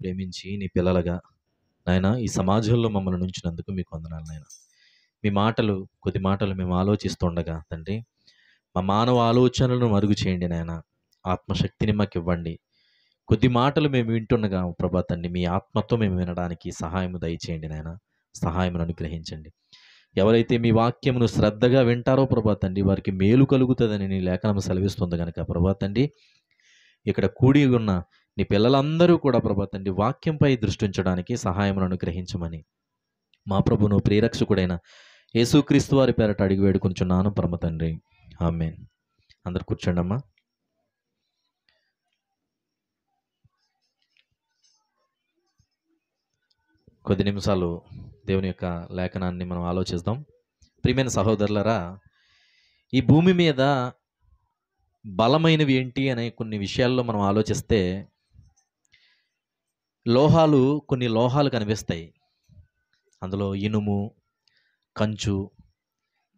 ప్రేమించి నీ పిల్లలుగా నాయన ఈ సమాజంలో మమ్మల్ని ఉంచినందుకు మీకు వందనాలు నాయన. మీ మాటలు కొద్ది మాటలు మేము ఆలోచిస్తుండగా తండ్రి మా మానవ ఆలోచనలను మరుగు చేయండి నాయన. ఆత్మశక్తిని మాకు ఇవ్వండి. కొద్ది మాటలు మేము వింటుండగా ప్రభా తండ్రి మీ ఆత్మతో మేము వినడానికి సహాయము దయచేయండి నాయన. సహాయమును అనుగ్రహించండి. ఎవరైతే మీ వాక్యమును శ్రద్ధగా వింటారో ప్రభా తండ్రి వారికి మేలు కలుగుతుందని నీ లేఖనం సెలవిస్తుంది కనుక ప్రభా తండ్రి ఇక్కడ కూడి ఉన్న నీ పిల్లలందరూ కూడా ప్రభా తండ్రి వాక్యంపై దృష్టి ఉంచడానికి సహాయమును అనుగ్రహించమని మా ప్రభును ప్రియరక్షకుడైన యేసుక్రీస్తు వారి పేరట అడిగి వేడుకొంచున్నాను పరమ తండ్రి. ఆమేన్. అందరు కూర్చోండి అమ్మా. కొద్ది నిమిషాలు దేవుని యొక్క లేఖనాన్ని మనం ఆలోచిద్దాం. ప్రియమైన సహోదరులరా, ఈ భూమి మీద బలమైనవి ఏంటి అనే కొన్ని విషయాల్లో మనం ఆలోచిస్తే కొన్ని లోహాలు కనిపిస్తాయి. అందులో ఇనుము, కంచు,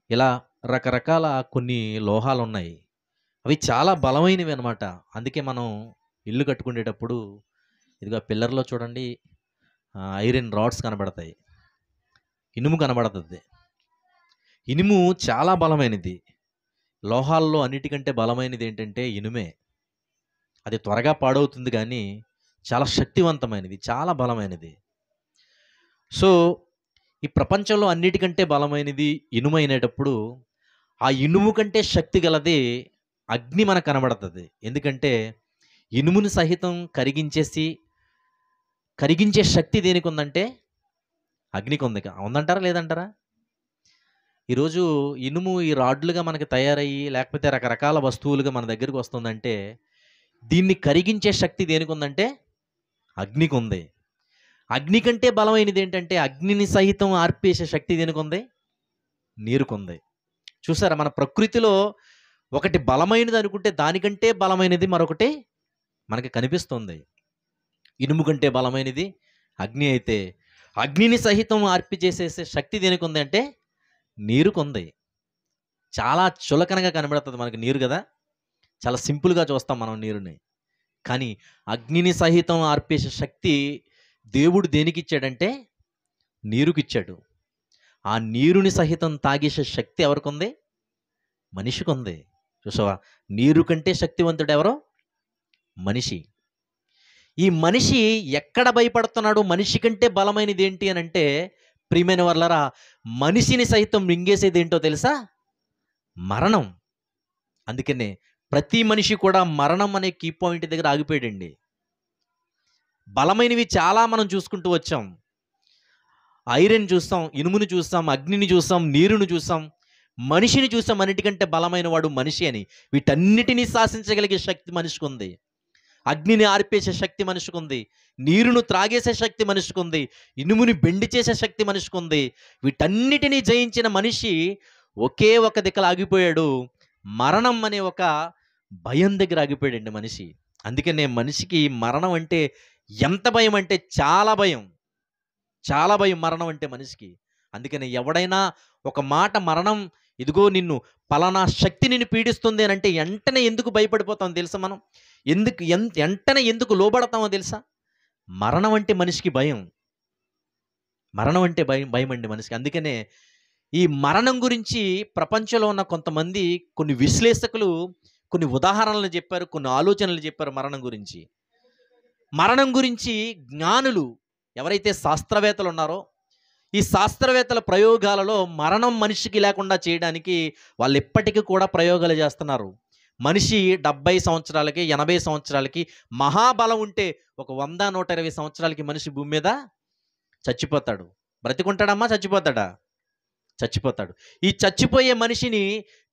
ఇలా రకరకాల కొన్ని లోహాలు ఉన్నాయి. అవి చాలా బలమైనవి అన్నమాట. అందుకే మనం ఇల్లు కట్టుకునేటప్పుడు ఇదిగో పిల్లర్లో చూడండి ఐరన్ రాడ్స్ కనబడతాయి, ఇనుము కనబడుతుంది. ఇనుము చాలా బలమైనది. లోహాల్లో అన్నిటికంటే బలమైనది ఏంటంటే ఇనుమే. అది త్వరగా పాడవుతుంది కానీ చాలా శక్తివంతమైనది, చాలా బలమైనది. సో ఈ ప్రపంచంలో అన్నిటికంటే బలమైనది ఇనుము అయినప్పుడు ఆ ఇనుము కంటే శక్తి గలది అగ్ని మనకు కనబడుతుంది. ఎందుకంటే ఇనుమును సహితం కరిగించే శక్తి దేనికి ఉందంటే అగ్నికి ఉంది. ఉందంటారా లేదంటారా? ఈరోజు ఇనుము ఈ రాడ్లుగా మనకి తయారయ్యి లేకపోతే రకరకాల వస్తువులుగా మన దగ్గరికి వస్తుందంటే దీన్ని కరిగించే శక్తి దేనికి ఉందంటే అగ్నికి ఉంది. అగ్ని కంటే బలమైనది ఏంటంటే అగ్నిని సహితం ఆర్పేసే శక్తి దేనికి ఉంది? నీరుకుంది. చూసారా, మన ప్రకృతిలో ఒకటి బలమైనది అనుకుంటే దానికంటే బలమైనది మరొకటి మనకి కనిపిస్తుంది. ఇనుము కంటే బలమైనది అగ్ని అయితే అగ్నిని సహితం ఆర్పి చేసేసే శక్తి దేనికి ఉంది అంటే నీరుకుంది. చాలా చులకనగా కనబడుతుంది మనకి నీరు కదా, చాలా సింపుల్గా చూస్తాం మనం నీరుని. కానీ అగ్నిని సహితం ఆర్పేసే శక్తి దేవుడు దేనికి ఇచ్చాడంటే నీరుకిచ్చాడు. ఆ నీరుని సహితం తాగేసే శక్తి ఎవరికి ఉంది? మనిషికి ఉంది. చూసావా, నీరు కంటే శక్తివంతుడు ఎవరో? మనిషి. ఈ మనిషి ఎక్కడ భయపడుతున్నాడు? మనిషి కంటే బలమైనది ఏంటి అని అంటే ప్రియమైన వాళ్ళరా, మనిషిని సైతం మింగేసేది ఏంటో తెలుసా? మరణం. అందుకనే ప్రతి మనిషి కూడా మరణం అనే కీ పాయింట్ దగ్గర ఆగిపోయాడండి. బలమైనవి చాలా మనం చూసుకుంటూ వచ్చాం. ఐరన్ చూస్తాం, ఇనుముని చూస్తాం, అగ్నిని చూస్తాం, నీరుని చూస్తాం, మనిషిని చూస్తాం. అన్నిటికంటే బలమైన వాడు మనిషి అని. వీటన్నిటినీ శాసించగలిగే శక్తి మనిషికి ఉంది. అగ్నిని ఆర్పేసే శక్తి మనిషికి ఉంది, నీరును త్రాగేసే శక్తి మనిషికి ఉంది, ఇనుముని బెండి చేసే శక్తి మనిషికి ఉంది. వీటన్నిటినీ జయించిన మనిషి ఒకే ఒక దిక్కల ఆగిపోయాడు. మరణం అనే ఒక భయం దగ్గర ఆగిపోయాడండి మనిషి. అందుకనే మనిషికి మరణం అంటే ఎంత భయం అంటే చాలా భయం, చాలా భయం మరణం అంటే మనిషికి. అందుకని ఎవడైనా ఒక మాట మరణం ఇదిగో నిన్ను పలానా శక్తి నిన్ను పీడిస్తుంది అని అంటే వెంటనే ఎందుకు భయపడిపోతామో తెలుసా? మనం వెంటనే ఎందుకు లోబడతామో తెలుసా? మరణం అంటే మనిషికి భయం. మరణం అంటే భయం అండి మనిషికి. అందుకనే ఈ మరణం గురించి ప్రపంచంలో ఉన్న కొంతమంది కొన్ని విశ్లేషకులు కొన్ని ఉదాహరణలు చెప్పారు, కొన్ని ఆలోచనలు చెప్పారు మరణం గురించి జ్ఞానులు ఎవరైతే శాస్త్రవేత్తలు ఉన్నారో ఈ శాస్త్రవేత్తల ప్రయోగాలలో మరణం మనిషికి లేకుండా చేయడానికి వాళ్ళు ఎప్పటికీ కూడా ప్రయోగాలు చేస్తున్నారు. మనిషి 70 సంవత్సరాలకి 80 సంవత్సరాలకి మహాబలం ఉంటే ఒక 100-120 సంవత్సరాలకి మనిషి భూమి మీద చచ్చిపోతాడు. బ్రతికుంటాడమ్మా? చచ్చిపోతాడు. ఈ చచ్చిపోయే మనిషిని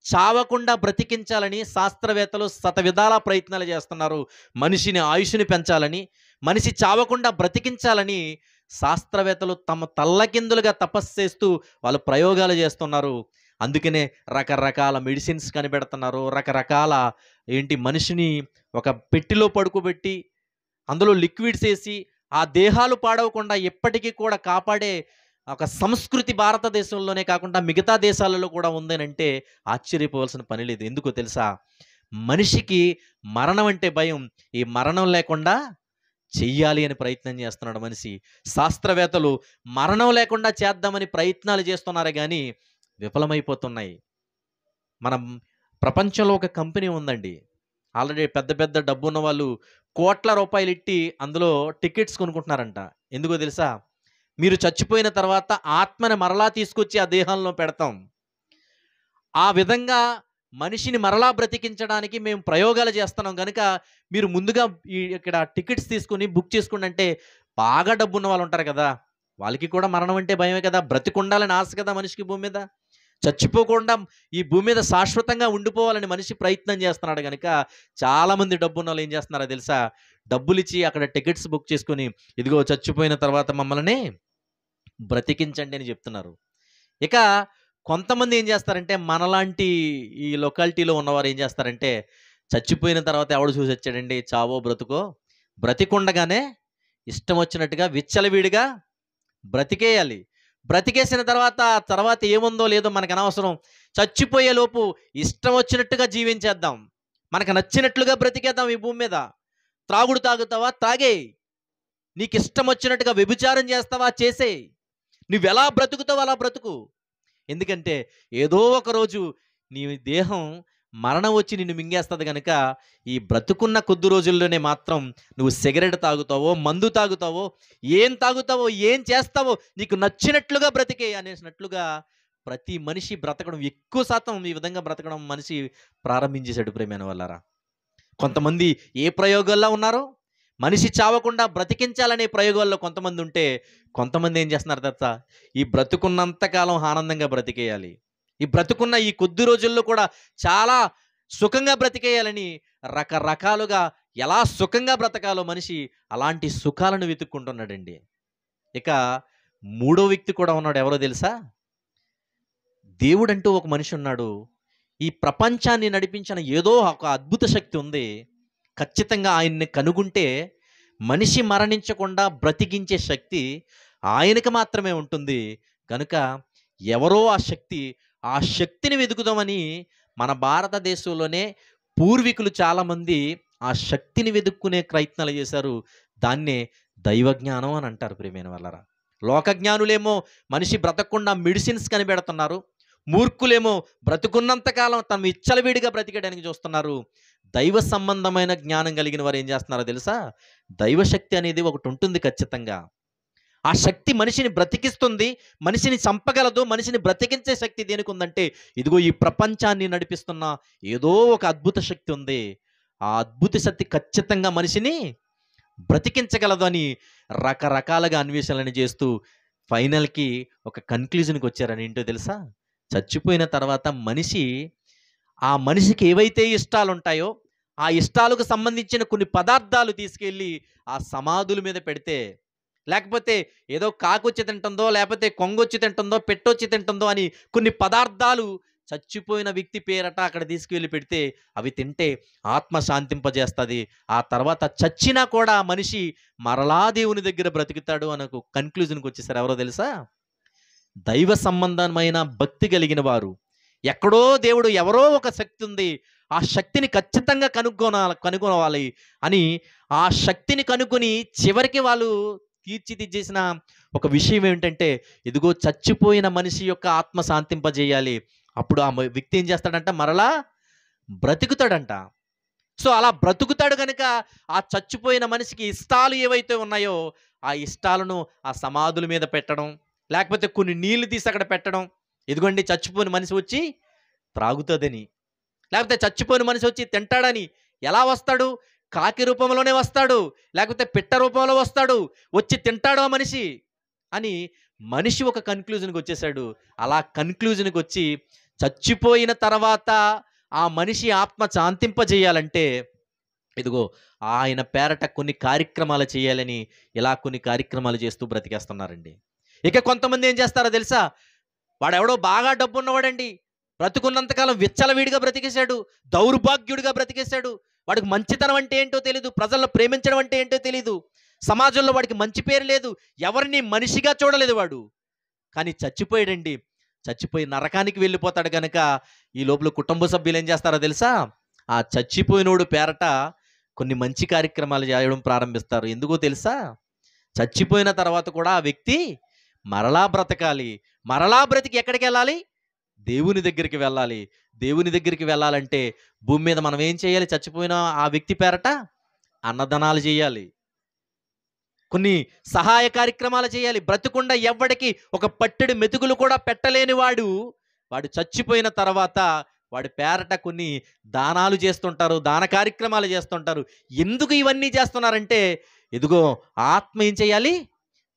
చావకుండా బ్రతికించాలని శాస్త్రవేత్తలు శతవిధాల ప్రయత్నాలు చేస్తున్నారు. మనిషిని ఆయుష్ని పెంచాలని, మనిషి చావకుండా బ్రతికించాలని శాస్త్రవేత్తలు తమ తల్లకిందులుగా తపస్సు చేస్తూ వాళ్ళు ప్రయోగాలు చేస్తున్నారు. అందుకనే రకరకాల మెడిసిన్స్ కనిపెడుతున్నారు. రకరకాల మనిషిని ఒక పెట్టిలో పడుకోబెట్టి అందులో లిక్విడ్స్ వేసి ఆ దేహాలు పాడవకుండా ఎప్పటికీ కూడా కాపాడే ఒక సంస్కృతి భారతదేశంలోనే కాకుండా మిగతా దేశాలలో కూడా ఉందనంటే ఆశ్చర్యపోవాల్సిన పని లేదు. ఎందుకో తెలుసా? మనిషికి మరణం అంటే భయం. ఈ మరణం లేకుండా చెయ్యాలి అని ప్రయత్నం చేస్తున్నాడు మనిషి. శాస్త్రవేత్తలు మరణం లేకుండా చేద్దామని ప్రయత్నాలు చేస్తున్నారే గానీ విఫలమైపోతున్నాయి. మనం ప్రపంచంలో ఒక కంపెనీ ఉందండి. ఆల్రెడీ పెద్ద పెద్ద డబ్బున్న వాళ్ళు కోట్ల రూపాయలిట్టి అందులో టికెట్స్ కొనుక్కుంటున్నారంట. ఎందుకో తెలుసా? మీరు చచ్చిపోయిన తర్వాత ఆత్మని మరలా తీసుకొచ్చి ఆ దేహంలో పెడతాం. ఆ విధంగా మనిషిని మరలా బ్రతికించడానికి మేము ప్రయోగాలు చేస్తున్నాం గనుక మీరు ముందుగా ఇక్కడ టికెట్స్ తీసుకొని బుక్ చేసుకోండి అంటే, బాగా డబ్బున్న వాళ్ళు ఉంటారు కదా! వాళ్ళకి కూడా మరణం అంటే భయమే కదా! బ్రతికుండాలని ఆశ కదా మనిషికి భూమి మీద. చచ్చిపోకుండా ఈ భూమి మీద శాశ్వతంగా ఉండిపోవాలని మనిషి ప్రయత్నం చేస్తున్నాడు గనుక చాలామంది డబ్బున్నోళ్ళు ఏం చేస్తున్నారో తెలుసా? డబ్బులిచ్చి అక్కడ టికెట్స్ బుక్ చేసుకొని, ఇదిగో చచ్చిపోయిన తర్వాత మమ్మల్ని బ్రతికించండి అని చెప్తున్నారు. ఇక కొంతమంది ఏం చేస్తారంటే, మనలాంటి ఈ లొకాలిటీలో ఉన్నవారు ఏం చేస్తారంటే, చచ్చిపోయిన తర్వాత ఎవడు చూసి వచ్చాడండి, చావో బ్రతుకో, బ్రతికుండగానే ఇష్టం వచ్చినట్టుగా విచ్చలవిడిగా బ్రతికేయాలి. బ్రతికేసిన తర్వాత ఏముందో లేదో మనకు అనవసరం. చచ్చిపోయేలోపు ఇష్టం వచ్చినట్టుగా జీవించేద్దాం. మనకు నచ్చినట్లుగా బ్రతికేద్దాం ఈ భూమి మీద. త్రాగుడు తాగుతావా? తాగేయ్. నీకు ఇష్టం వచ్చినట్టుగా వ్యభిచారం చేస్తావా? చేసేయ్. నువ్వెలా బ్రతుకుతావో అలా బ్రతుకు. ఎందుకంటే ఏదో ఒక రోజు నీ దేహం మరణం వచ్చి నిన్ను మింగేస్తుంది కనుక ఈ బ్రతుకున్న కొద్ది రోజుల్లోనే మాత్రం నువ్వు సిగరెట్ తాగుతావో, మందు తాగుతావో, ఏం తాగుతావో, ఏం చేస్తావో నీకు నచ్చినట్లుగా బ్రతికే అనేసినట్లుగా ప్రతి మనిషి బ్రతకడం, ఎక్కువ శాతం ఈ విధంగా బ్రతకడం మనిషి ప్రారంభించేశాడు ప్రేమైన వాళ్ళారా. కొంతమంది ఏ ప్రయోగాల్లో ఉన్నారో, మనిషి చావకుండా బ్రతికించాలనే ప్రయోగాల్లో కొంతమంది ఉంటే, కొంతమంది ఏం చేస్తున్నారు తెలుసా? ఈ బ్రతుకున్నంతకాలం ఆనందంగా బ్రతికేయాలి, ఈ బ్రతుకున్న ఈ కొద్ది రోజుల్లో కూడా చాలా సుఖంగా బ్రతికేయాలని రకరకాలుగా ఎలా సుఖంగా బ్రతకాలో మనిషి అలాంటి సుఖాలను వెతుక్కుంటున్నాడండి. ఇక మూడో వ్యక్తి కూడా ఉన్నాడు. ఎవరో తెలుసా? దేవుడంటూ ఒక మనిషి ఉన్నాడు. ఈ ప్రపంచాన్ని నడిపించిన ఏదో ఒక అద్భుత శక్తి ఉంది. ఖచ్చితంగా ఆయన్ని కనుగొంటే మనిషి మరణించకుండా బ్రతికించే శక్తి ఆయనకి మాత్రమే ఉంటుంది. కనుక ఎవరో ఆ శక్తిని వెతుకుదామని మన భారతదేశంలోనే పూర్వీకులు చాలామంది ఆ శక్తిని వెతుక్కునే ప్రయత్నాలు చేశారు. దాన్నే దైవజ్ఞానం అని అంటారు ప్రియమైన వాళ్ళరా. లోకజ్ఞానులేమో మనిషి బ్రతకకుండా మెడిసిన్స్ కనిపెడుతున్నారు. మూర్ఖులేమో బ్రతుకున్నంతకాలం తమ విచ్చలవిడిగా బ్రతికేయడానికి చూస్తున్నారు. దైవ సంబంధమైన జ్ఞానం కలిగిన వారు ఏం చేస్తున్నారో తెలుసా? దైవశక్తి అనేది ఒకటి ఉంటుంది ఖచ్చితంగా. ఆ శక్తి మనిషిని బ్రతికిస్తుంది, మనిషిని చంపగలదు. మనిషిని బ్రతికించే శక్తి దేనికి ఉందంటే, ఇదిగో ఈ ప్రపంచాన్ని నడిపిస్తున్న ఏదో ఒక అద్భుత శక్తి ఉంది. ఆ అద్భుత శక్తి ఖచ్చితంగా మనిషిని బ్రతికించగలదు అని రకరకాలుగా అన్వేషణలను చేస్తూ ఫైనల్కి ఒక కన్క్లూజన్కి వచ్చారని. ఏంటో తెలుసా? చచ్చిపోయిన తర్వాత ఆ మనిషికి ఏవైతే ఇష్టాలు ఉంటాయో ఆ ఇష్టాలకు సంబంధించిన కొన్ని పదార్థాలు తీసుకెళ్ళి ఆ సమాధుల మీద పెడితే, లేకపోతే ఏదో కాకొచ్చి తింటుందో, లేకపోతే కొంగొచ్చి తింటుందో, పెట్టొచ్చి తింటుందో అని కొన్ని పదార్థాలు చచ్చిపోయిన వ్యక్తి పేరట అక్కడ తీసుకువెళ్ళి పెడితే అవి తింటే ఆత్మ శాంతింపజేస్తుంది. ఆ తర్వాత చచ్చినా కూడా మనిషి మరలా దేవుని దగ్గర బ్రతుకుతాడు అని ఒక కన్క్లూజన్కి వచ్చేసారు. ఎవరో తెలుసా? దైవ సంబంధమైన భక్తి కలిగిన వారు, ఎక్కడో దేవుడు ఎవరో ఒక శక్తి ఉంది, ఆ శక్తిని ఖచ్చితంగా కనుగొనాలి అని ఆ శక్తిని కనుగొని చివరికి వాళ్ళు తీర్చిదిద్దేసిన ఒక విషయం ఏమిటంటే, ఇదిగో చచ్చిపోయిన మనిషి యొక్క ఆత్మ శాంతింపజేయాలి. అప్పుడు ఆ వ్యక్తి ఏం చేస్తాడంట? మరలా బ్రతుకుతాడంట. సో అలా బ్రతుకుతాడు కనుక ఆ చచ్చిపోయిన మనిషికి ఇష్టాలు ఏవైతే ఉన్నాయో ఆ ఇష్టాలను ఆ సమాధుల మీద పెట్టడం, లేకపోతే కొన్ని నీళ్లు తీసి అక్కడ పెట్టడం. ఇదిగోండి చచ్చిపోయిన మనిషి వచ్చి త్రాగుతుందని, లేకపోతే చచ్చిపోయిన మనిషి వచ్చి తింటాడని. ఎలా వస్తాడు? కాకి రూపంలోనే వస్తాడు, లేకపోతే పిట్ట రూపంలో వస్తాడు, వచ్చి తింటాడు ఆ మనిషి అని మనిషి ఒక కన్క్లూజన్కి వచ్చేసాడు. అలా కన్క్లూజన్కి వచ్చి చచ్చిపోయిన తర్వాత ఆ మనిషి ఆత్మ శాంతింపజేయాలంటే ఇదిగో ఆయన పేరట కొన్ని కార్యక్రమాలు చేయాలని ఇలా కొన్ని కార్యక్రమాలు చేస్తూ బ్రతికేస్తున్నారండి. ఇక కొంతమంది ఏం చేస్తారో తెలుసా? వాడెవడో బాగా డబ్బు ఉన్నవాడండి, బ్రతుకున్నంతకాలం విచ్చలవిడిగా బ్రతికేశాడు, దౌర్భాగ్యుడిగా బ్రతికేశాడు. వాడికి మంచితనం అంటే ఏంటో తెలీదు, ప్రజల్లో ప్రేమించడం అంటే ఏంటో తెలీదు, సమాజంలో వాడికి మంచి పేరు లేదు, ఎవరిని మనిషిగా చూడలేదు వాడు. కానీ చచ్చిపోయాడండి. చచ్చిపోయి నరకానికి వెళ్ళిపోతాడు కనుక ఈ లోపల కుటుంబ సభ్యులు ఏం చేస్తారో తెలుసా? ఆ చచ్చిపోయినోడు పేరట కొన్ని మంచి కార్యక్రమాలు చేయడం ప్రారంభిస్తారు. ఎందుకో తెలుసా? చచ్చిపోయిన తర్వాత కూడా ఆ వ్యక్తి మరలా బ్రతకాలి. మరలా బ్రతికి ఎక్కడికెళ్ళాలి? దేవుని దగ్గరికి వెళ్ళాలి. దేవుని దగ్గరికి వెళ్ళాలంటే భూమి మీద మనం ఏం చేయాలి? చచ్చిపోయిన ఆ వ్యక్తి పేరట అన్నదానాలు చేయాలి. కొన్ని సహాయ కార్యక్రమాలు చేయాలి. బ్రతికుండా ఎవ్వడికి ఒక పట్టెడు మెతుకులు కూడా పెట్టలేని వాడు చచ్చిపోయిన తర్వాత వాడి పేరట కొన్ని దానాలు చేస్తుంటారు, దాన కార్యక్రమాలు చేస్తుంటారు. ఎందుకు ఇవన్నీ చేస్తున్నారంటే, ఇదిగో ఆత్మ ఏం చేయాలి?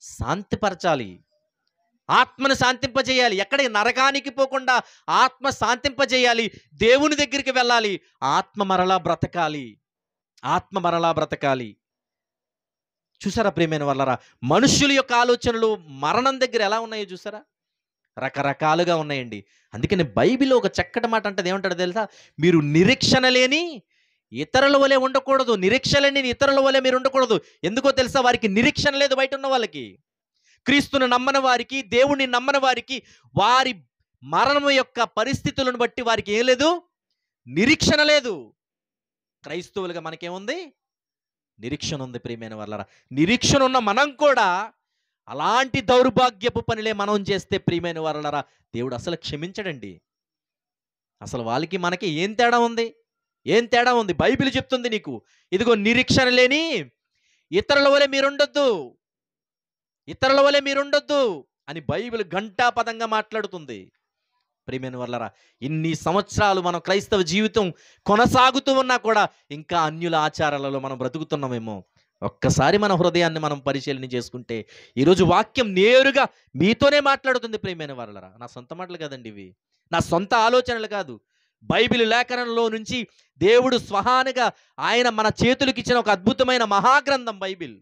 శాంతిపరచాలి. ఆత్మను శాంతింపజేయాలి. ఎక్కడికి? నరకానికి పోకుండా ఆత్మ శాంతింపజేయాలి. దేవుని దగ్గరికి వెళ్ళాలి. ఆత్మ మరలా బ్రతకాలి. ఆత్మ మరలా బ్రతకాలి. చూసారా ప్రియమైన వాళ్ళరా? మనుష్యుల యొక్క ఆలోచనలు మరణం దగ్గర ఎలా ఉన్నాయో చూసారా? రకరకాలుగా ఉన్నాయండి. అందుకని బైబిల్లో ఒక చక్కటి మాట అంటది. ఏమంటాడో తెలుసా? మీరు నిరీక్షణ లేని ఇతరుల వలె ఉండకూడదు. నిరీక్షణ లేని ఇతరుల వలె మీరు ఉండకూడదు. ఎందుకో తెలుసా? వారికి నిరీక్షణ లేదు. బయట ఉన్న వాళ్ళకి, క్రీస్తును నమ్మని వారికి, దేవుణ్ణి నమ్మని వారికి, వారి మరణం యొక్క పరిస్థితులను బట్టి వారికి ఏం లేదు? నిరీక్షణ లేదు. క్రైస్తవులుగా మనకేముంది? నిరీక్షణ ఉంది. ప్రియమైన వాళ్ళరా, నిరీక్షణ ఉన్న మనం కూడా అలాంటి దౌర్భాగ్యపు పనిలే మనం చేస్తే ప్రియమైన వాళ్ళరా, దేవుడు అసలు క్షమించడండి. అసలు వాళ్ళకి మనకి ఏం తేడా ఉంది? ఏం తేడా ఉంది? బైబిల్ చెప్తుంది నీకు, ఇదిగో నిరీక్షణ లేని ఇతరుల వలె మీరుండొద్దు, ఇతరుల వలె మీరుండొద్దు అని బైబిల్ ఘంటాపదంగా మాట్లాడుతుంది. ప్రియమైన వాళ్ళరా, ఇన్ని సంవత్సరాలు మనం క్రైస్తవ జీవితం కొనసాగుతూ ఉన్నా కూడా ఇంకా అన్యుల ఆచారాలలో మనం బ్రతుకుతున్నామేమో. ఒక్కసారి మన హృదయాన్ని మనం పరిశీలన చేసుకుంటే, ఈరోజు వాక్యం నేరుగా మీతోనే మాట్లాడుతుంది. ప్రియమైన వాళ్ళరా, నా సొంత మాటలు కాదండి ఇవి, నా సొంత ఆలోచనలు కాదు. బైబిల్ లేఖనంలో నుంచి దేవుడు స్వహానుగా ఆయన మన చేతులకి ఇచ్చిన ఒక అద్భుతమైన మహాగ్రంథం బైబిల్.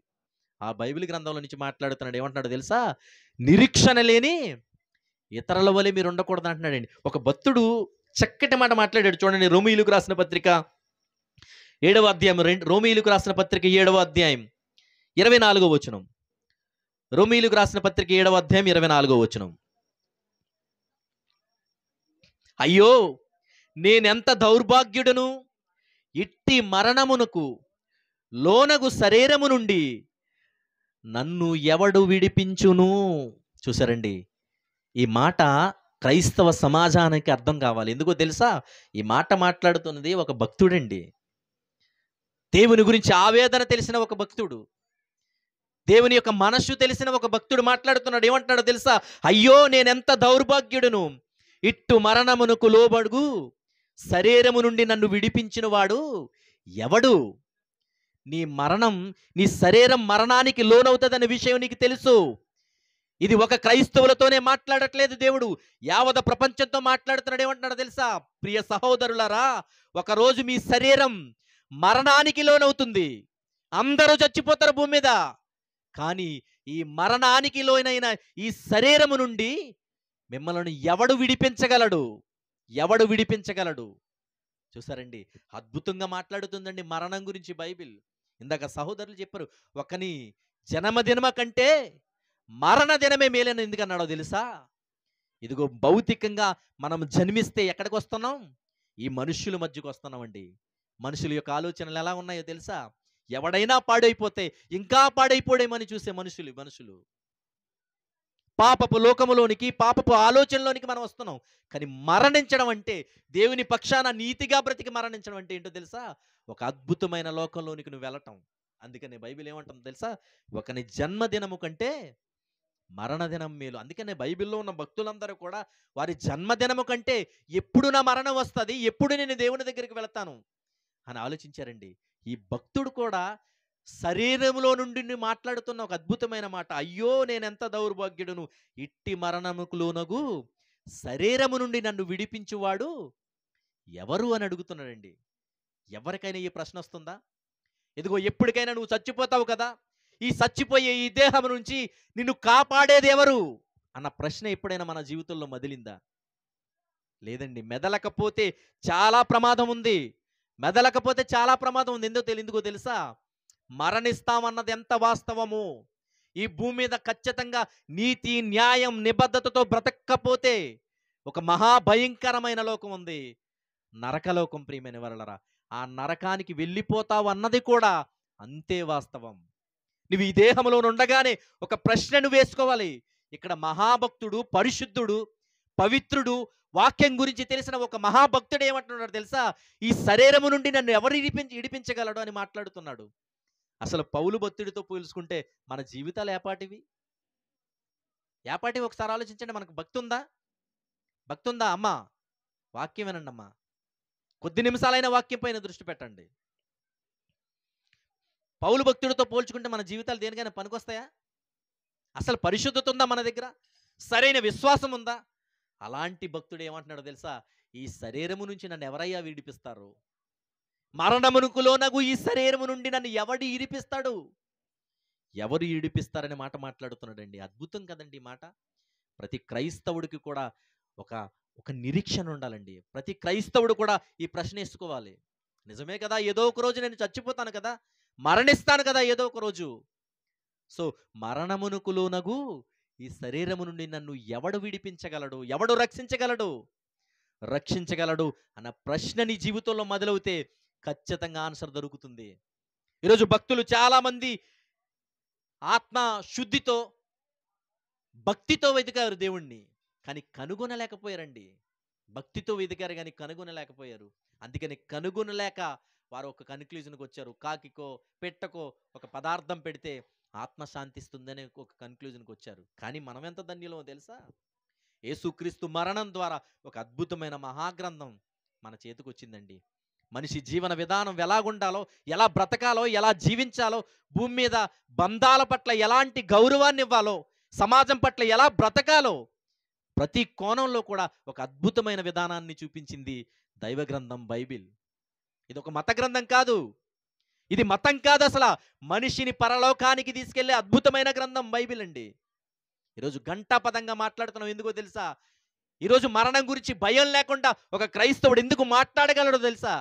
ఆ బైబిల్ గ్రంథంలో నుంచి మాట్లాడుతున్నాడు. ఏమంటున్నాడు తెలుసా? నిరీక్షణ లేని ఇతరుల వలె మీరు ఉండకూడదు అంటున్నాడండి. ఒక భక్తుడు చక్కటి మాట మాట్లాడాడు చూడండి. రోమీయులకు రాసిన పత్రిక 7వ అధ్యాయం, రోమీయులకు రాసిన పత్రిక 7వ అధ్యాయం 24వ వచనం. రోమీయులకు రాసిన పత్రిక 7వ అధ్యాయం 24వ వచనం. అయ్యో, నేనెంత దౌర్భాగ్యుడను! ఇట్టి మరణమునకు లోనగు శరీరము నుండి నన్ను ఎవడు విడిపించును? చూసారండి, ఈ మాట క్రైస్తవ సమాజానికి అర్థం కావాలి. ఎందుకో తెలుసా? ఈ మాట మాట్లాడుతున్నది ఒక భక్తుడండి. దేవుని గురించి ఆవేదన తెలిసిన ఒక భక్తుడు, దేవుని యొక్క మనస్సు తెలిసిన ఒక భక్తుడు మాట్లాడుతున్నాడు. ఏమంటున్నాడో తెలుసా? అయ్యో, నేనెంత దౌర్భాగ్యుడును! ఇట్టు మరణమునకు లోబడుగు శరీరము నుండి నన్ను విడిపించిన వాడు ఎవడు? నీ శరీరం మరణానికి లోనవుతుందనే విషయం నీకు తెలుసు. ఇది ఒక క్రైస్తవులతోనే మాట్లాడట్లేదు దేవుడు, యావత ప్రపంచంతో మాట్లాడుతున్నాడు. ఏమంటున్నాడో తెలుసా? ప్రియ సహోదరులారా, ఒకరోజు మీ శరీరం మరణానికి లోనవుతుంది. అందరూ చచ్చిపోతారు భూమి మీద. కానీ ఈ మరణానికి లోనైన ఈ శరీరము నుండి మిమ్మల్ని ఎవడు విడిపించగలడు? ఎవడు విడిపించగలడు? చూసారండి, అద్భుతంగా మాట్లాడుతుందండి మరణం గురించి బైబిల్. ఇందాక సహోదరులు చెప్పారు, ఒకని జన్మదినమ కంటే మరణ దినమే మేలని ఎందుకన్నాడో తెలుసా? ఇదిగో భౌతికంగా మనం జన్మిస్తే ఎక్కడికి వస్తున్నాం? ఈ మనుష్యుల మధ్యకు వస్తున్నామండి. మనుషుల యొక్క ఆలోచనలు ఎలా ఉన్నాయో తెలుసా? ఎవడైనా పాడైపోతే ఇంకా పాడైపోడేమని చూసే మనుషులు పాపపు లోకములోనికి, పాపపు ఆలోచనలోనికి మనం వస్తున్నాం. కానీ మరణించడం అంటే, దేవుని పక్షాన నీతిగా బ్రతికి మరణించడం అంటే ఏంటో తెలుసా? ఒక అద్భుతమైన లోకంలోనికి నువ్వు వెళ్ళటం. అందుకనే బైబిల్ ఏమంటుంది తెలుసా? ఒకని జన్మదినము కంటే మరణదినం మేలు. అందుకనే బైబిల్లో ఉన్న భక్తులందరూ కూడా వారి జన్మదినము కంటే ఎప్పుడు నా మరణం వస్తుంది, ఎప్పుడు నేను దేవుని దగ్గరికి వెళతాను అని ఆలోచించారండి. ఈ భక్తుడు కూడా శరీరంలో నుండి మాట్లాడుతున్న ఒక అద్భుతమైన మాట, అయ్యో నేనెంత దౌర్భాగ్యుడును, ఇట్టి మరణముకు లోనగు శరీరము నుండి నన్ను విడిపించువాడు ఎవరు అని అడుగుతున్నాడండి. ఎవరికైనా ఈ ప్రశ్న వస్తుందా? ఇదిగో ఎప్పటికైనా నువ్వు చచ్చిపోతావు కదా, ఈ చచ్చిపోయే ఈ దేహం నుంచి నిన్ను కాపాడేది ఎవరు అన్న ప్రశ్న ఎప్పుడైనా మన జీవితంలో మెదిలిందా? లేదండి. మెదలకపోతే చాలా ప్రమాదం ఉంది. మెదలకపోతే చాలా ప్రమాదం ఉంది. ఎందుకో తెలుసా? మరణిస్తామన్నది ఎంత వాస్తవము. ఈ భూమి మీద ఖచ్చితంగా నీతి, న్యాయం, నిబద్ధతతో బ్రతకకపోతే ఒక మహాభయంకరమైన లోకం ఉంది, నరకలోకం. ప్రియమైన వారలారా, ఆ నరకానికి వెళ్ళిపోతావు అన్నది కూడా అంతే వాస్తవం. నువ్వు ఈ దేహంలో ఉండగానే ఒక ప్రశ్నను వేసుకోవాలి. ఇక్కడ మహాభక్తుడు, పరిశుద్ధుడు, పవిత్రుడు, వాక్యం గురించి తెలిసిన ఒక మహాభక్తుడు ఏమంటున్నాడు తెలుసా? ఈ శరీరము నుండి నన్ను ఎవరు ఇడిపించగలడు అని మాట్లాడుతున్నాడు. అసలు పౌలు భక్తుడితో పోల్చుకుంటే మన జీవితాలు ఏపాటివి? ఏపాటివి ఒకసారి ఆలోచించండి. మనకు భక్తి ఉందా? భక్తి ఉందా? అమ్మా వాక్యం వినండి అమ్మా. కొద్ది నిమిషాలైన వాక్యం పైన దృష్టి పెట్టండి. పౌలు భక్తుడితో పోల్చుకుంటే మన జీవితాలు దేనికైనా పనికొస్తాయా? అసలు పరిశుద్ధత ఉందా మన దగ్గర? సరైన విశ్వాసం ఉందా? అలాంటి భక్తుడు ఏమంటున్నాడో తెలుసా? ఈ శరీరము నుంచి నన్ను ఎవరయ్యా విడిపిస్తారు? మరణమునకు లోనగు ఈ శరీరము నుండి నన్ను ఎవడు ఇడిపిస్తాడు? ఎవరు ఈడిపిస్తారనే మాట మాట్లాడుతున్నాడండి. అద్భుతం కదండి ఈ మాట. ప్రతి క్రైస్తవుడికి కూడా ఒక ఒక నిరీక్షణ ఉండాలండి. ప్రతి క్రైస్తవుడు కూడా ఈ ప్రశ్న వేసుకోవాలి. నిజమే కదా, ఏదో ఒక రోజు నేను చచ్చిపోతాను కదా, మరణిస్తాను కదా ఏదో ఒక రోజు. సో మరణమునకు లోనగు ఈ శరీరము నుండి నన్ను ఎవడు విడిపించగలడు? ఎవడు రక్షించగలడు? రక్షించగలడు అన్న ప్రశ్న నీ జీవితంలో మొదలవుతే ఖచ్చితంగా ఆన్సర్ దొరుకుతుంది. ఈరోజు భక్తులు చాలామంది ఆత్మ శుద్ధితో, భక్తితో వెతికారు దేవుణ్ణి, కానీ కనుగొనలేకపోయారండి. భక్తితో వెతికారు కానీ కనుగొనలేకపోయారు. అందుకని కనుగొనలేక వారు ఒక కన్క్లూజన్కి వచ్చారు. కాకికో పెట్టకో ఒక పదార్థం పెడితే ఆత్మ శాంతిస్తుందని ఒక కన్క్లూజన్కి వచ్చారు. కానీ మనం ఎంత ధన్యులమో తెలుసా? యేసుక్రీస్తు మరణం ద్వారా ఒక అద్భుతమైన మహాగ్రంథం మన చేతికి వచ్చిందండి. మనిషి జీవన విధానం ఎలాగుండాలో, ఎలా బ్రతకాలో, ఎలా జీవించాలో, భూమి మీద బంధాల పట్ల ఎలాంటి గౌరవాన్ని ఇవ్వాలో, సమాజం పట్ల ఎలా బ్రతకాలో ప్రతి కోణంలో కూడా ఒక అద్భుతమైన విధానాన్ని చూపించింది దైవ గ్రంథం బైబిల్. ఇది ఒక మత గ్రంథం కాదు. ఇది మతం కాదు. అసలు మనిషిని పరలోకానికి తీసుకెళ్లే అద్భుతమైన గ్రంథం బైబిల్ అండి. ఈరోజు గంటాపదంగా మాట్లాడుతున్నాం. ఎందుకో తెలుసా? ఈరోజు మరణం గురించి భయం లేకుండా ఒక క్రైస్తవుడు ఎందుకు మాట్లాడగలడో తెలుసా?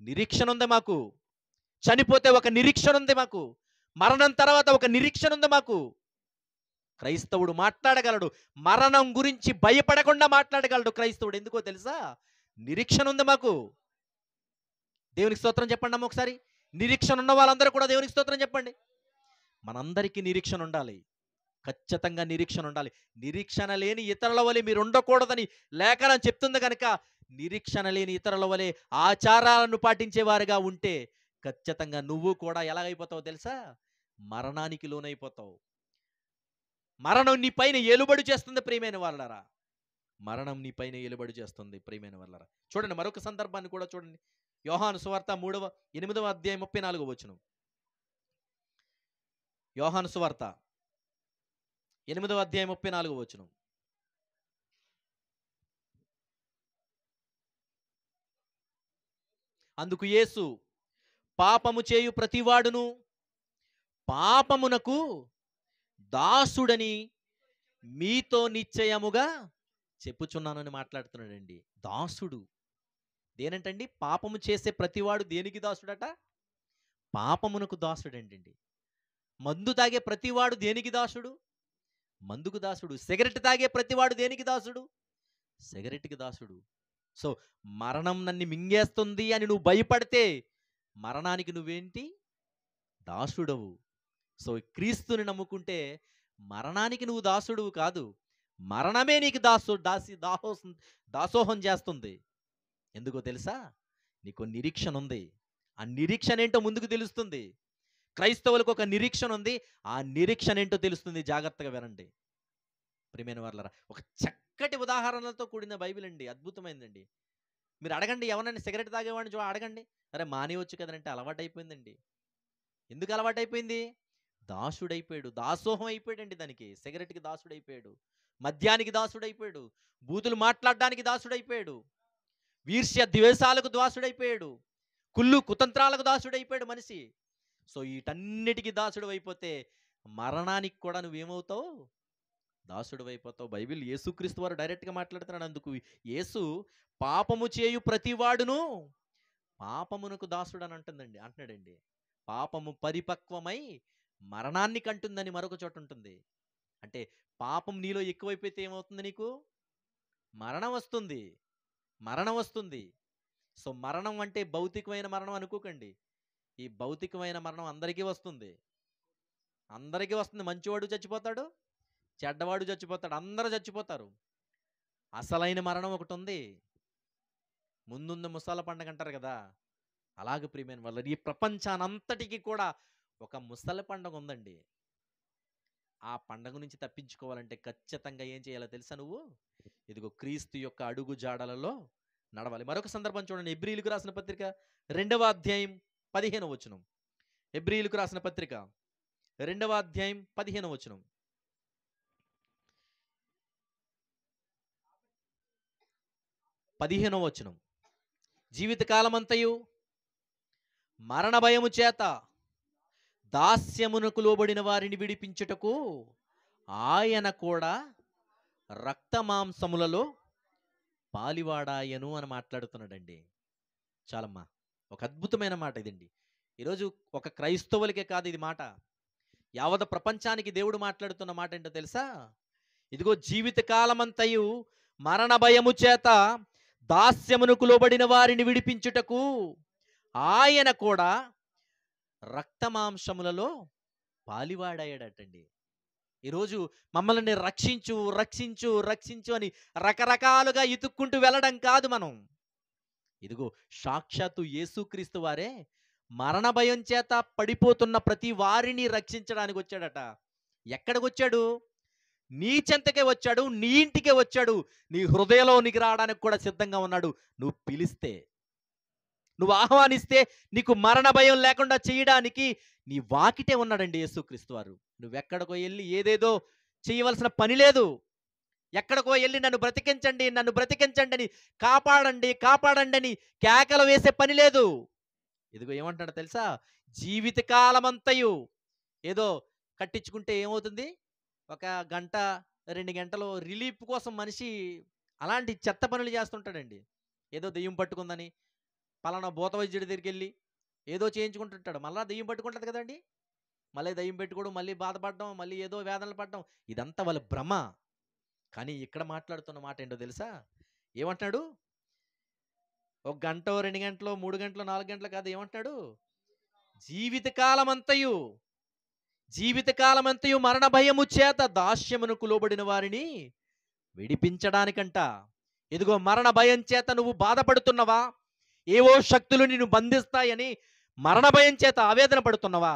నిరీక్షణ ఉంది మాకు. చనిపోతే ఒక నిరీక్షణ ఉంది మాకు. మరణం తర్వాత ఒక నిరీక్షణ ఉంది మాకు. క్రైస్తవుడు మాట్లాడగలడు. మరణం గురించి భయపడకుండా మాట్లాడగలడు క్రైస్తవుడు. ఎందుకో తెలుసా? నిరీక్షణ ఉంది మాకు. దేవునికి స్తోత్రం చెప్పండి అమ్మ ఒకసారి. నిరీక్షణ ఉన్న వాళ్ళందరూ కూడా దేవునికి స్తోత్రం చెప్పండి. మనందరికీ నిరీక్షణ ఉండాలి. ఖచ్చితంగా నిరీక్షణ ఉండాలి. నిరీక్షణ లేని ఇతరుల వలె మీరు ఉండకూడదని లేఖనం చెప్తుంది కనుక, నిరీక్షణ లేని ఇతరుల వలె ఆచారాలను పాటించేవారుగా ఉంటే ఖచ్చితంగా నువ్వు కూడా ఎలాగైపోతావు తెలుసా? మరణానికి లోనైపోతావు. మరణం నీ పైన ఏలుబడి చేస్తుంది ప్రియమైన వాళ్ళారా. మరణం నీ పైన ఏలుబడి చేస్తుంది ప్రియమైన వాళ్ళారా. చూడండి మరొక సందర్భాన్ని కూడా చూడండి. యోహాను సువార్త 8వ అధ్యాయం 34వ వచనం. యోహాను సువార్త 8వ అధ్యాయం 34వ వచనం. అందుకు యేసు, పాపము చేయు ప్రతివాడును పాపమునకు దాసుడని మీతో నిశ్చయముగా చెప్పుచున్నానని మాట్లాడుతున్నాడండి. దాసుడు దేనంటండి? పాపము చేసే ప్రతివాడు దేనికి దాసుడట? పాపమునకు దాసుడండి. మందు తాగే ప్రతివాడు దేనికి దాసుడు? మందుకు దాసుడు. సిగరెట్ తాగే ప్రతివాడు దేనికి దాసుడు? సిగరెట్కి దాసుడు. సో మరణం నన్ను మింగేస్తుంది అని నువ్వు భయపడితే మరణానికి నువ్వేంటి? దాసుడవు. సో క్రీస్తుని నమ్ముకుంటే మరణానికి నువ్వు దాసుడువు కాదు, మరణమే నీకు దాసోహం చేస్తుంది. ఎందుకో తెలుసా? నీకు నిరీక్షణ ఉంది. ఆ నిరీక్షణ ఏంటో ముందుకు తెలుస్తుంది. క్రైస్తవులకు ఒక నిరీక్షణ ఉంది. ఆ నిరీక్షణ ఏంటో తెలుస్తుంది. జాగ్రత్తగా వినండి ప్రియమైన వాళ్ళరా. ఒక చక్కటి ఉదాహరణలతో కూడిన బైబిల్ అండి. అద్భుతమైందండి. మీరు అడగండి ఎవరన్నా సిగరెట్ తాగేవాడిని అడగండి, అరే మానేవచ్చు కదంటే అలవాటైపోయిందండి. ఎందుకు అలవాటైపోయింది? దాసుడైపోయాడు. దాసోహం అయిపోయాడండి దానికి. సిగరెట్కి దాసుడైపోయాడు, మద్యానికి దాసుడైపోయాడు, బూతులు మాట్లాడడానికి దాసుడైపోయాడు, ఈర్ష్య ద్వేషాలకు దాసుడైపోయాడు, కుళ్ళు కుతంత్రాలకు దాసుడైపోయాడు మనిషి. సో వీటన్నిటికీ దాసుడు అయిపోతే మరణానికి కూడా నువ్వేమవుతావు? దాసుడు అయిపోతావు. బైబిల్ యేసుక్రీస్తు వారు డైరెక్ట్గా మాట్లాడుతున్నాడు. అందుకు యేసు పాపము చేయు ప్రతివాడును పాపమునకు దాసుడు అని అంటున్నాడండి. పాపము పరిపక్వమై మరణాన్ని కంటుందని మరొక చోట ఉంటుంది. అంటే పాపం నీలో ఎక్కువైపోతే ఏమవుతుంది? నీకు మరణం వస్తుంది. మరణం వస్తుంది. సో మరణం అంటే భౌతికమైన మరణం అనుకోకండి. ఈ భౌతికమైన మరణం అందరికీ వస్తుంది. అందరికీ వస్తుంది. మంచివాడు చచ్చిపోతాడు, చెడ్డవాడు చచ్చిపోతాడు, అందరూ చచ్చిపోతారు. అసలైన మరణం ఒకటి ఉంది. ముందుంది ముసాల పండగ అంటారు కదా, అలాగే ప్రియమైన వాళ్ళు ఈ ప్రపంచానంతటికి కూడా ఒక ముసలి పండగ ఉందండి. ఆ పండగ నుంచి తప్పించుకోవాలంటే ఖచ్చితంగా ఏం చేయాలో తెలుసా నువ్వు? ఇదిగో క్రీస్తు యొక్క అడుగు జాడలలో నడవాలి. మరొక సందర్భం చూడండి, హెబ్రీయులకు రాసిన పత్రిక 2వ అధ్యాయం 15వ వచనం. హెబ్రీయులకు రాసిన పత్రిక 2వ అధ్యాయం 15వ వచనం. జీవితకాలమంతయు మరణ భయము చేత దాస్యమునకు లోబడిన వారిని విడిపించుటకు ఆయన కూడా రక్త మాంసములలో పాలివాడాయను అని మాట్లాడుతున్నాడండి. చాలమ్మా, ఒక అద్భుతమైన మాట ఇదండి. ఈరోజు ఒక క్రైస్తవులకే కాదు ఇది మాట, యావత్ ప్రపంచానికి దేవుడు మాట్లాడుతున్న మాట ఏంటో తెలుసా? ఇదిగో జీవితకాలమంతయు మరణ భయము చేత దాస్యమునకు లోబడిన వారిని విడిపించుటకు ఆయన కూడా రక్త మాంసములలో పాలివాడాయడటండి. ఈరోజు మమ్మల్ని రక్షించు రక్షించు రక్షించు అని రకరకాలుగా ఇతుక్కుంటూ వెళ్ళడం కాదు మనం. ఇదిగో సాక్షాత్తు యేసుక్రీస్తు వారే మరణ భయం చేత పడిపోతున్న ప్రతి వారిని రక్షించడానికి వచ్చాడట. ఎక్కడికి వచ్చాడు? నీ చెంతకే వచ్చాడు, నీ ఇంటికే వచ్చాడు, నీ హృదయంలోనికి రావడానికి కూడా సిద్ధంగా ఉన్నాడు. నువ్వు పిలిస్తే, నువ్వు ఆహ్వానిస్తే నీకు మరణ భయం లేకుండా చేయడానికి నీ వాకిటే ఉన్నాడండి యేసుక్రీస్తు వారు. నువ్వెక్కడికో వెళ్ళి ఏదేదో చేయవలసిన పని లేదు. ఎక్కడికో వెళ్ళి నన్ను బ్రతికించండి నన్ను బ్రతికించండి అని, కాపాడండి కాపాడండి అని కేకలు వేసే పని లేదు. ఇదిగో ఏమంటాడో తెలుసా? జీవితకాలమంతయు ఏదో కట్టించుకుంటే ఏమవుతుంది, ఒక గంట 2 గంటలు రిలీఫ్ కోసం మనిషి అలాంటి చెత్త పనులు చేస్తుంటాడండి. ఏదో దెయ్యం పట్టుకుందని పలానా భూత వైద్యుడి దగ్గరికి వెళ్ళి ఏదో చేయించుకుంటుంటాడు. మళ్ళీ దెయ్యం పట్టుకుంటుంది కదండి, మళ్ళీ దెయ్యం పెట్టుకోవడం, మళ్ళీ బాధపడడం, మళ్ళీ ఏదో వేదనలు పడడం, ఇదంతా వాళ్ళ భ్రమ. కానీ ఇక్కడ మాట్లాడుతున్న మాట ఏంటో తెలుసా? ఏమంటున్నాడు? ఒక గంట 2 గంటలు 3 గంటలు 4 గంటలు కాదు, ఏమంటున్నాడు? జీవితకాలమంతయు జీవితకాలమంతయు మరణ భయము చేత దాస్యమునకు లోబడిన వారిని విడిపించడానికంట. ఇదిగో మరణ భయం చేత నువ్వు బాధపడుతున్నవా? ఏవో శక్తులు నిన్ను బంధిస్తాయని మరణ భయం చేత ఆవేదన పడుతున్నవా?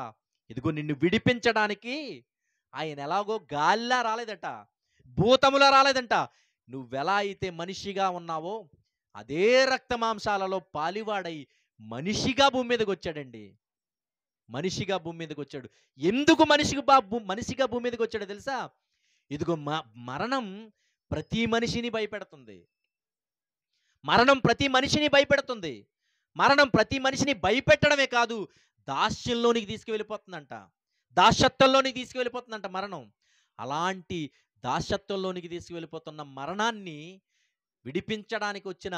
ఇదిగో నిన్ను విడిపించడానికి ఆయన ఎలాగో గాలిలా రాలేదట, భూతములా రాలేదంట. నువ్వెలా అయితే మనిషిగా ఉన్నావో అదే రక్త మాంసాలలో పాలివాడై మనిషిగా భూమి మీదకి వచ్చాడండి. మనిషిగా భూమి మీదకి వచ్చాడు. ఎందుకు మనిషిగా భూమి మీదకి వచ్చాడో తెలుసా? ఇదిగో మరణం ప్రతి మనిషిని భయపెడుతుంది. మరణం ప్రతి మనిషిని భయపెడుతుంది. మరణం ప్రతి మనిషిని భయపెట్టడమే కాదు, దాస్యంలోనికి తీసుకువెళ్ళిపోతుందంట, దాస్యత్వంలోనికి తీసుకువెళ్ళిపోతుందంట మరణం. అలాంటి దాస్యత్వంలోనికి తీసుకువెళ్ళిపోతున్న మరణాన్ని విడిపించడానికి వచ్చిన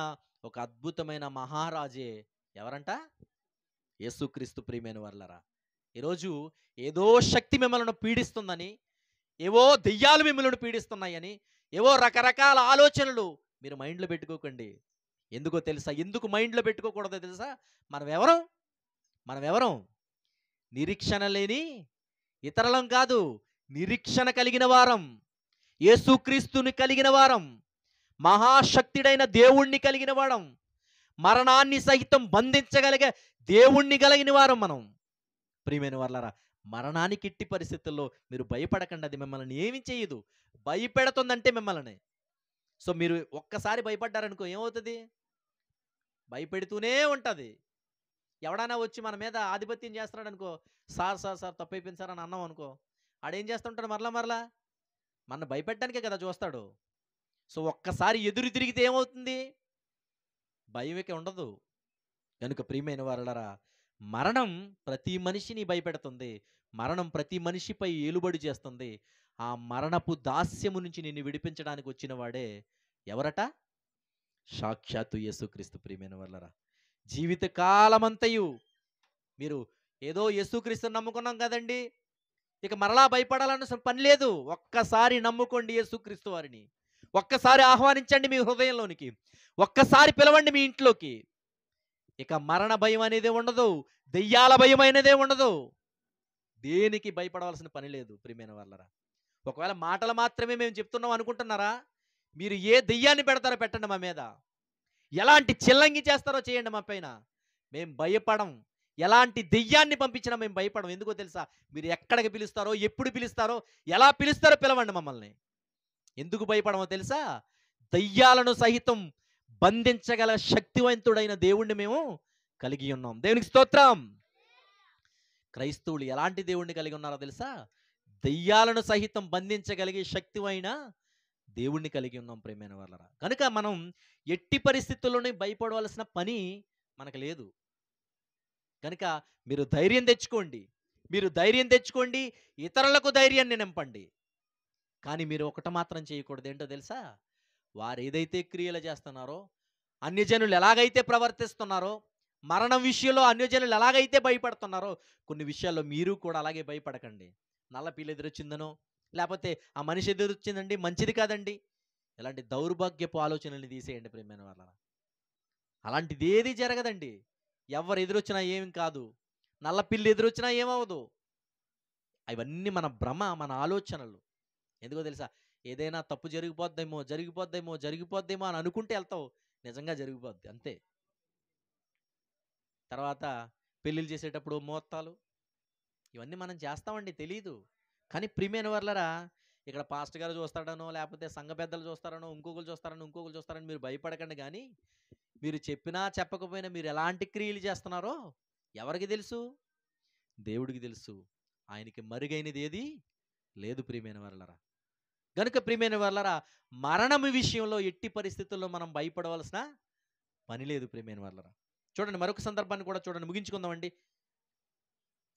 ఒక అద్భుతమైన మహారాజే ఎవరంట? యేసుక్రీస్తు. ప్రియమైన వాళ్ళరా, ఈరోజు ఏదో శక్తి మిమ్మల్ని పీడిస్తుందని, ఏవో దెయ్యాలు మిమ్మల్ని పీడిస్తున్నాయని, ఏవో రకరకాల ఆలోచనలు మీరు మైండ్లో పెట్టుకోకండి. ఎందుకో తెలుసా? ఎందుకు మైండ్లో పెట్టుకోకూడదో తెలుసా? మనం ఎవరం? నిరీక్షణ లేని ఇతరులం కాదు, నిరీక్షణ కలిగిన వారం, యేసుక్రీస్తుని కలిగిన వారం, మహాశక్తుడైన దేవుణ్ణి కలిగిన వారం, మరణాన్ని సహితం బంధించగలిగే దేవుణ్ణి కలిగిన వారం మనం. ప్రియమైన వాళ్ళారా, మరణానికి ఇట్టి పరిస్థితుల్లో మీరు భయపడకండి. అది మిమ్మల్ని ఏమి చేయదు, భయపెడుతుందంటే మిమ్మల్ని. సో మీరు ఒక్కసారి భయపడ్డారనుకో ఏమవుతుంది? భయపెడుతూనే ఉంటుంది. ఎవడైనా వచ్చి మన మీద ఆధిపత్యం చేస్తున్నాడు అనుకో, సార్ సార్ సార్ తప్పైపోయింది సార్ అని అన్నాం అనుకో, ఆడేం చేస్తుంటాడు? మరలా మన భయపెట్టడానికే కదా చూస్తాడు. సో ఒక్కసారి ఎదురు తిరిగితే ఏమవుతుంది? భయమే ఉండదు. కనుక ప్రియమైన వారలారా, మరణం ప్రతి మనిషిని భయపెడుతుంది. మరణం ప్రతి మనిషిపై ఏలుబడి చేస్తుంది. ఆ మరణపు దాస్యము నుంచి నిన్ను విడిపించడానికి వచ్చిన వాడే ఎవరట? సాక్షాత్తు యేసుక్రీస్తు. ప్రియమైన వారలారా, జీవితకాలమంతయు మీరు ఏదో యేసుక్రీస్తుని నమ్ముకున్నాం కదండి, ఇక మరలా భయపడాలన్న పని లేదు. ఒక్కసారి నమ్ముకోండి యేసుక్రీస్తు వారిని, ఒక్కసారి ఆహ్వానించండి మీ హృదయంలోనికి, ఒక్కసారి పిలవండి మీ ఇంట్లోకి. ఇక మరణ భయం అనేదే ఉండదు, దెయ్యాల భయం అనేదే ఉండదు. దేనికి భయపడవలసిన పని లేదు ప్రియమైన వాళ్ళరా. ఒకవేళ మాటలు మాత్రమే మేము చెప్తున్నాం అనుకుంటున్నారా? మీరు ఏ దెయ్యాన్ని పెడతారో పెట్టండి మా మీద, ఎలాంటి చిల్లంగి చేస్తారో చేయండి మా పైన, మేము భయపడం. ఎలాంటి దెయ్యాన్ని పంపించినా మేము భయపడం. ఎందుకో తెలుసా? మీరు ఎక్కడికి పిలుస్తారో, ఎప్పుడు పిలుస్తారో, ఎలా పిలుస్తారో పిలవండి మమ్మల్ని. ఎందుకు భయపడమో తెలుసా? దయ్యాలను సహితం బంధించగల శక్తివంతుడైన దేవుణ్ణి మేము కలిగి ఉన్నాం. దేవునికి స్తోత్రం. క్రైస్తవులు ఎలాంటి దేవుణ్ణి కలిగి ఉన్నారో తెలుసా? దయ్యాలను సహితం బంధించగలిగే శక్తివైన దేవుణ్ణి కలిగి ఉన్నాం ప్రియమైన వాళ్ళరా. కనుక మనం ఎట్టి పరిస్థితుల్లోనే భయపడవలసిన పని మనకు లేదు. కనుక మీరు ధైర్యం తెచ్చుకోండి, మీరు ధైర్యం తెచ్చుకోండి, ఇతరులకు ధైర్యాన్ని నింపండి. కానీ మీరు ఒకటి మాత్రం చేయకూడదు. ఏంటో తెలుసా? వారు ఏదైతే క్రియలు చేస్తున్నారో, అన్యజనులు ఎలాగైతే ప్రవర్తిస్తున్నారో, మరణం విషయంలో అన్యజనులు ఎలాగైతే భయపడుతున్నారో, కొన్ని విషయాల్లో మీరు కూడా అలాగే భయపడకండి. నల్ల పిల్లి ఎదురొచ్చిందనో, లేకపోతే ఆ మనిషి ఎదురొచ్చిందండి, మంచిది కాదండి, ఇలాంటి దౌర్భాగ్యపు ఆలోచనల్ని తీసేయండి ప్రియమైన వాళ్ళ. అలాంటిది ఏది జరగదండి. ఎవరు ఎదురొచ్చినా ఏం కాదు, నల్ల పిల్లి ఎదురొచ్చినా ఏమవదు. అవన్నీ మన భ్రమ, మన ఆలోచనలు. ఎందుకో తెలుసా? ఏదైనా తప్పు జరిగిపోద్దేమో జరిగిపోద్దేమో జరిగిపోద్దేమో అని అనుకుంటే వెళ్తావు, నిజంగా జరిగిపోద్ది అంతే. తర్వాత పెళ్ళిళ్ళు చేసేటప్పుడు ముహూర్తాలు ఇవన్నీ మనం చేస్తామండి, తెలీదు. కానీ ప్రియమైన వర్లరా, ఇక్కడ పాస్టర్ గారు చూస్తాడనో, లేకపోతే సంఘ పెద్దలు చూస్తారనో, ఇంకొకరు చూస్తారని మీరు భయపడకండి. కానీ మీరు చెప్పినా చెప్పకపోయినా మీరు ఎలాంటి క్రియలు చేస్తున్నారో ఎవరికి తెలుసు? దేవుడికి తెలుసు. ఆయనకి మరుగైనది ఏది లేదు ప్రియమైన వర్లరా. గనుక ప్రియమైన వాళ్ళరా, మరణము విషయంలో ఎట్టి పరిస్థితుల్లో మనం భయపడవలసిన పని లేదు ప్రియమైన వాళ్ళరా. చూడండి, మరొక సందర్భాన్ని కూడా చూడండి, ముగించుకుందామండి.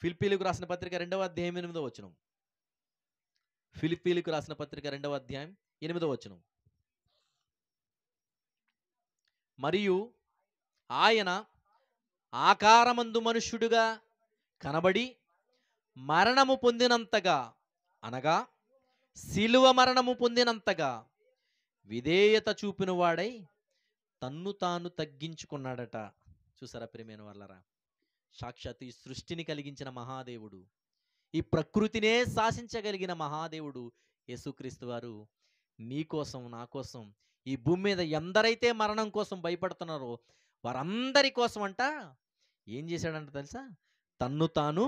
ఫిలిప్పీలకు రాసిన పత్రిక 2వ అధ్యాయం 8వ వచనం. ఫిలిప్పీలకు రాసిన పత్రిక 2వ అధ్యాయం 8వ వచనం. మరియు ఆయన ఆకారమందు మనుష్యుడుగా కనబడి మరణము పొందినంతగా, అనగా శిలువ మరణము పొందినంతగా విధేయత చూపిన వాడై తన్ను తాను తగ్గించుకున్నాడట. చూసారా ప్రియమైన వాళ్ళరా? సాక్షాత్ ఈ సృష్టిని కలిగించిన మహాదేవుడు, ఈ ప్రకృతినే శాసించగలిగిన మహాదేవుడు యేసుక్రీస్తు వారు నీ కోసం, నా కోసం ఈ భూమి మీద ఎందరైతే మరణం కోసం భయపడుతున్నారో వారందరి కోసం అంట ఏం చేశాడంట తెలుసా? తన్ను తాను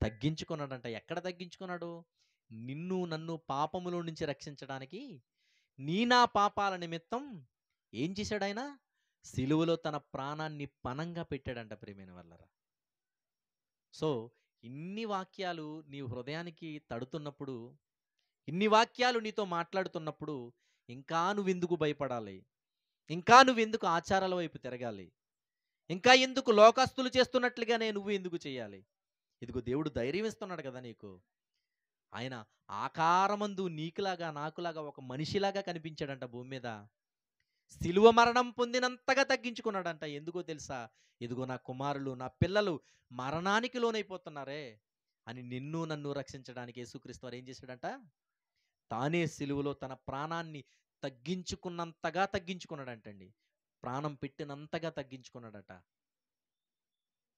తగ్గించుకున్నాడంట. ఎక్కడ తగ్గించుకున్నాడు? నిన్ను నన్ను పాపములో నుంచి రక్షించడానికి, నా పాపాల నిమిత్తం ఏం చేశాడు ఆయన? సిలువలో తన ప్రాణాన్ని పణంగా పెట్టాడంట ప్రియమైన వాళ్ళరా. సో ఇన్ని వాక్యాలు నీ హృదయానికి తడుతున్నప్పుడు, ఇన్ని వాక్యాలు నీతో మాట్లాడుతున్నప్పుడు ఇంకా నువ్వెందుకు భయపడాలి? ఇంకా నువ్వెందుకు ఆచారాల వైపు తిరగాలి? ఇంకా ఎందుకు లోకస్తులు చేస్తున్నట్లుగానే నువ్వు ఎందుకు చేయాలి? ఇదిగో దేవుడు ధైర్యం ఇస్తున్నాడు కదా నీకు. ఆయన ఆకారమందు నీకులాగా నాకులాగా ఒక మనిషిలాగా కనిపించాడంట భూమి మీద. శిలువ మరణం పొందినంతగా తగ్గించుకున్నాడంట. ఎందుకో తెలుసా? ఇదిగో నా కుమారులు, నా పిల్లలు మరణానికి లోనైపోతున్నారే అని నిన్ను నన్ను రక్షించడానికి యేసుక్రీస్తు వారు ఏం చేశాడంట? తానే సిలువలో తన ప్రాణాన్ని తగ్గించుకున్నంతగా తగ్గించుకున్నాడంటండి. ప్రాణం పెట్టినంతగా తగ్గించుకున్నాడట.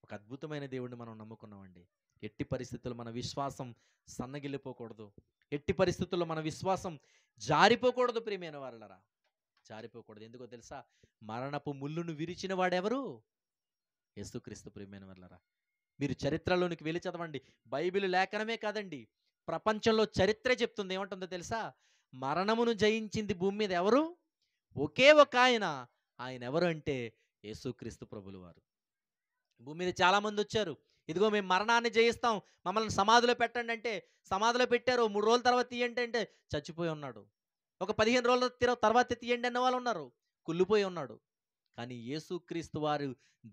ఒక అద్భుతమైన దేవుడిని మనం నమ్ముకున్నామండి. ఎట్టి పరిస్థితుల్లో మన విశ్వాసం సన్నగిల్లిపోకూడదు. ఎట్టి పరిస్థితుల్లో మన విశ్వాసం జారిపోకూడదు ప్రియమైన వారలరా, జారిపోకూడదు. ఎందుకో తెలుసా? మరణపు ముళ్ళును విరిచిన వాడెవరు? యేసుక్రీస్తు. ప్రియమైన వారలరా, మీరు చరిత్రలోనికి వెళ్ళి చదవండి. బైబిల్ లేఖనమే కాదండి, ప్రపంచంలో చరిత్ర చెప్తుంది. ఏమంటుందో తెలుసా? మరణమును జయించింది భూమి మీద ఎవరు? ఒకే ఒక ఆయన. ఆయన ఎవరు అంటే యేసుక్రీస్తు ప్రభులు వారు. భూమి మీద చాలామంది వచ్చారు, ఇదిగో మేము మరణాన్ని జయిస్తాం, మమ్మల్ని సమాధిలో పెట్టండి అంటే సమాధిలో పెట్టారు. 3 రోజుల తర్వాత తీయండి అంటే చచ్చిపోయి ఉన్నాడు. ఒక 15 రోజుల తర్వాత తీయండి అన్న వాళ్ళు ఉన్నారు, కుళ్ళిపోయి ఉన్నాడు. కానీ యేసుక్రీస్తు వారు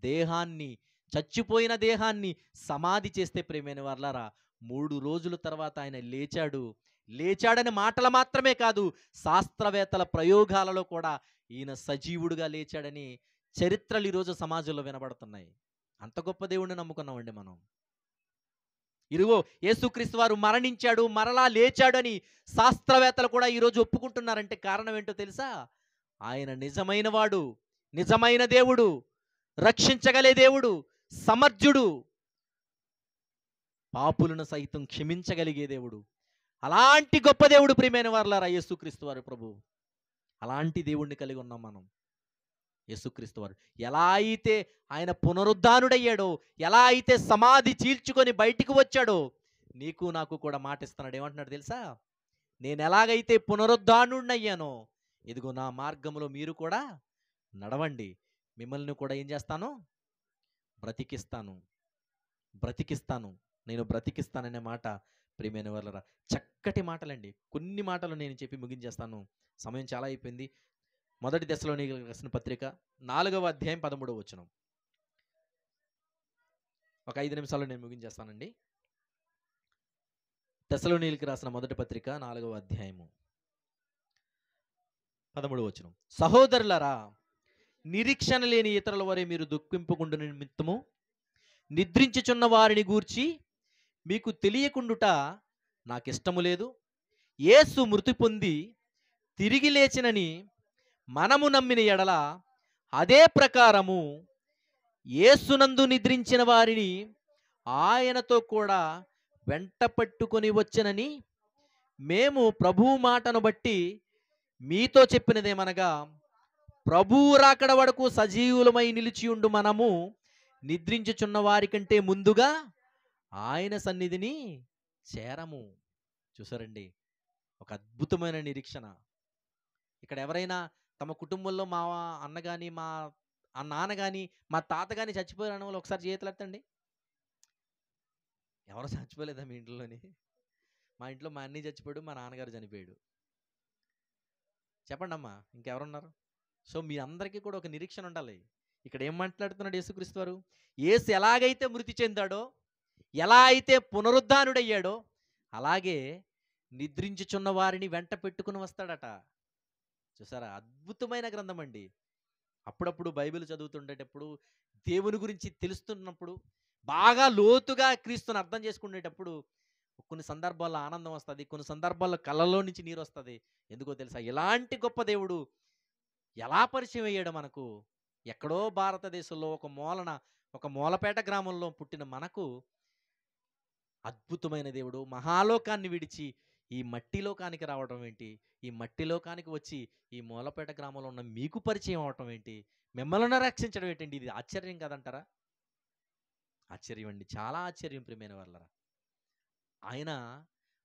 దేహాన్ని, చచ్చిపోయిన దేహాన్ని సమాధి చేస్తే ప్రియమైన వారలారా, 3 రోజుల తర్వాత ఆయన లేచాడు. లేచాడని మాటలు మాత్రమే కాదు, శాస్త్రవేత్తల ప్రయోగాలలో కూడా ఈయన సజీవుడుగా లేచాడని చరిత్రలు ఈరోజు సమాజంలో వినబడుతున్నాయి. అంత గొప్ప దేవుణ్ణి నమ్ముకున్నామండి మనం. ఇదిగో యేసుక్రీస్తు వారు మరణించాడు, మరలా లేచాడు అని శాస్త్రవేత్తలు కూడా ఈరోజు ఒప్పుకుంటున్నారంటే కారణం ఏంటో తెలుసా? ఆయన నిజమైన వాడు, నిజమైన దేవుడు. రక్షించగలే దేవుడు, సమర్థుడు, పాపులను సైతం క్షమించగలిగే దేవుడు. అలాంటి గొప్ప దేవుడు ప్రియమైన వారలారా యేసుక్రీస్తు వారు ప్రభువు. అలాంటి దేవుణ్ణి కలిగి ఉన్నాం మనం. యేసుక్రీస్తు వారు ఎలా అయితే ఆయన పునరుద్ధానుడయ్యాడో, ఎలా అయితే సమాధి చీల్చుకొని బయటికి వచ్చాడో, నీకు నాకు కూడా మాట ఇస్తున్నాడు. ఏమంటున్నాడు తెలుసా? నేను ఎలాగైతే పునరుద్ధానుడయ్యానో, ఇదిగో నా మార్గంలో మీరు కూడా నడవండి, మిమ్మల్ని కూడా ఏం చేస్తాను? బ్రతికిస్తాను, బ్రతికిస్తాను, నేను బ్రతికిస్తాననే మాట ప్రియమైన వాళ్ళరా చక్కటి మాటలండి. కొన్ని మాటలు నేను చెప్పి ముగించేస్తాను, సమయం చాలా అయిపోయింది. మొదటి దశలోనికి రాసిన పత్రిక 4వ అధ్యాయం 13వ వచనం. ఒక 5 నిమిషాల్లో నేను ముగించేస్తానండి. తెస్సలోనీయులకు రాసిన మొదటి పత్రిక 4వ అధ్యాయము 13వ వచనం. సహోదరులారా, నిరీక్షణ లేని ఇతరుల వరే మీరు దుఃఖింపుకుండు నిమిత్తము నిద్రించుచున్న వారిని గూర్చి మీకు తెలియకుండుట నాకిష్టము లేదు. యేసు మృతి పొంది తిరిగి లేచినని మనము నమ్మిన ఎడల అదే ప్రకారము యేసునందు నిద్రించిన వారిని ఆయనతో కూడా వెంట పట్టుకొని వచ్చనని మేము ప్రభువు మాటను బట్టి మీతో చెప్పినదేమనగా, ప్రభువు రాకడ వరకు సజీవులమై నిలిచియుండు మనము నిద్రించుచున్న వారి కంటే ముందుగా ఆయన సన్నిధిని చేరము. చూసారండి, ఒక అద్భుతమైన నిరీక్షణ. ఇక్కడ ఎవరైనా తమ కుటుంబంలో మా అన్న కానీ, మా నాన్న కానీ, మా తాత కానీ చచ్చిపోయారని వాళ్ళు ఒకసారి చేతులెత్తండి. ఎవరు చచ్చిపోలేదా మీ ఇంట్లోని? మా ఇంట్లో మా అన్నయ్య చచ్చిపోయాడు, మా నాన్నగారు చనిపోయాడు. చెప్పండి అమ్మా, ఇంకెవరున్నారు? సో మీ అందరికీ కూడా ఒక నిరీక్షణ ఉండాలి. ఇక్కడ ఏం మాట్లాడుతున్నాడు యేసుక్రీస్తు వారు? యేసు ఎలాగైతే మృతి చెందాడో, ఎలా అయితే పునరుద్ధానుడయ్యాడో, అలాగే నిద్రించుచున్న వారిని వెంట పెట్టుకుని వస్తాడట. చూసారా, అద్భుతమైన గ్రంథం అండి. అప్పుడప్పుడు బైబిల్ చదువుతుండేటప్పుడు, దేవుని గురించి తెలుస్తున్నప్పుడు, బాగా లోతుగా క్రీస్తుని అర్థం చేసుకునేటప్పుడు కొన్ని సందర్భాల్లో ఆనందం వస్తుంది, కొన్ని సందర్భాల్లో కళ్ళలో నుంచి నీరు వస్తుంది. ఎందుకో తెలుసా? ఇలాంటి గొప్ప దేవుడు ఎలా పరిచయం అయ్యాడు మనకు? ఎక్కడో భారతదేశంలో ఒక మూలపేట గ్రామంలో పుట్టిన మనకు అద్భుతమైన దేవుడు మహాలోకాన్ని విడిచి ఈ మట్టి లోకానికి రావడం ఏంటి? ఈ మట్టి లోకానికి వచ్చి ఈ మూలపేట గ్రామంలో ఉన్న మీకు పరిచయం అవటం ఏంటి? మిమ్మల్ని రక్షించడం ఏంటండి? ఇది ఆశ్చర్యం కాదంటారా? ఆశ్చర్యం అండి, చాలా ఆశ్చర్యం ప్రియమైన వాళ్ళరా. ఆయన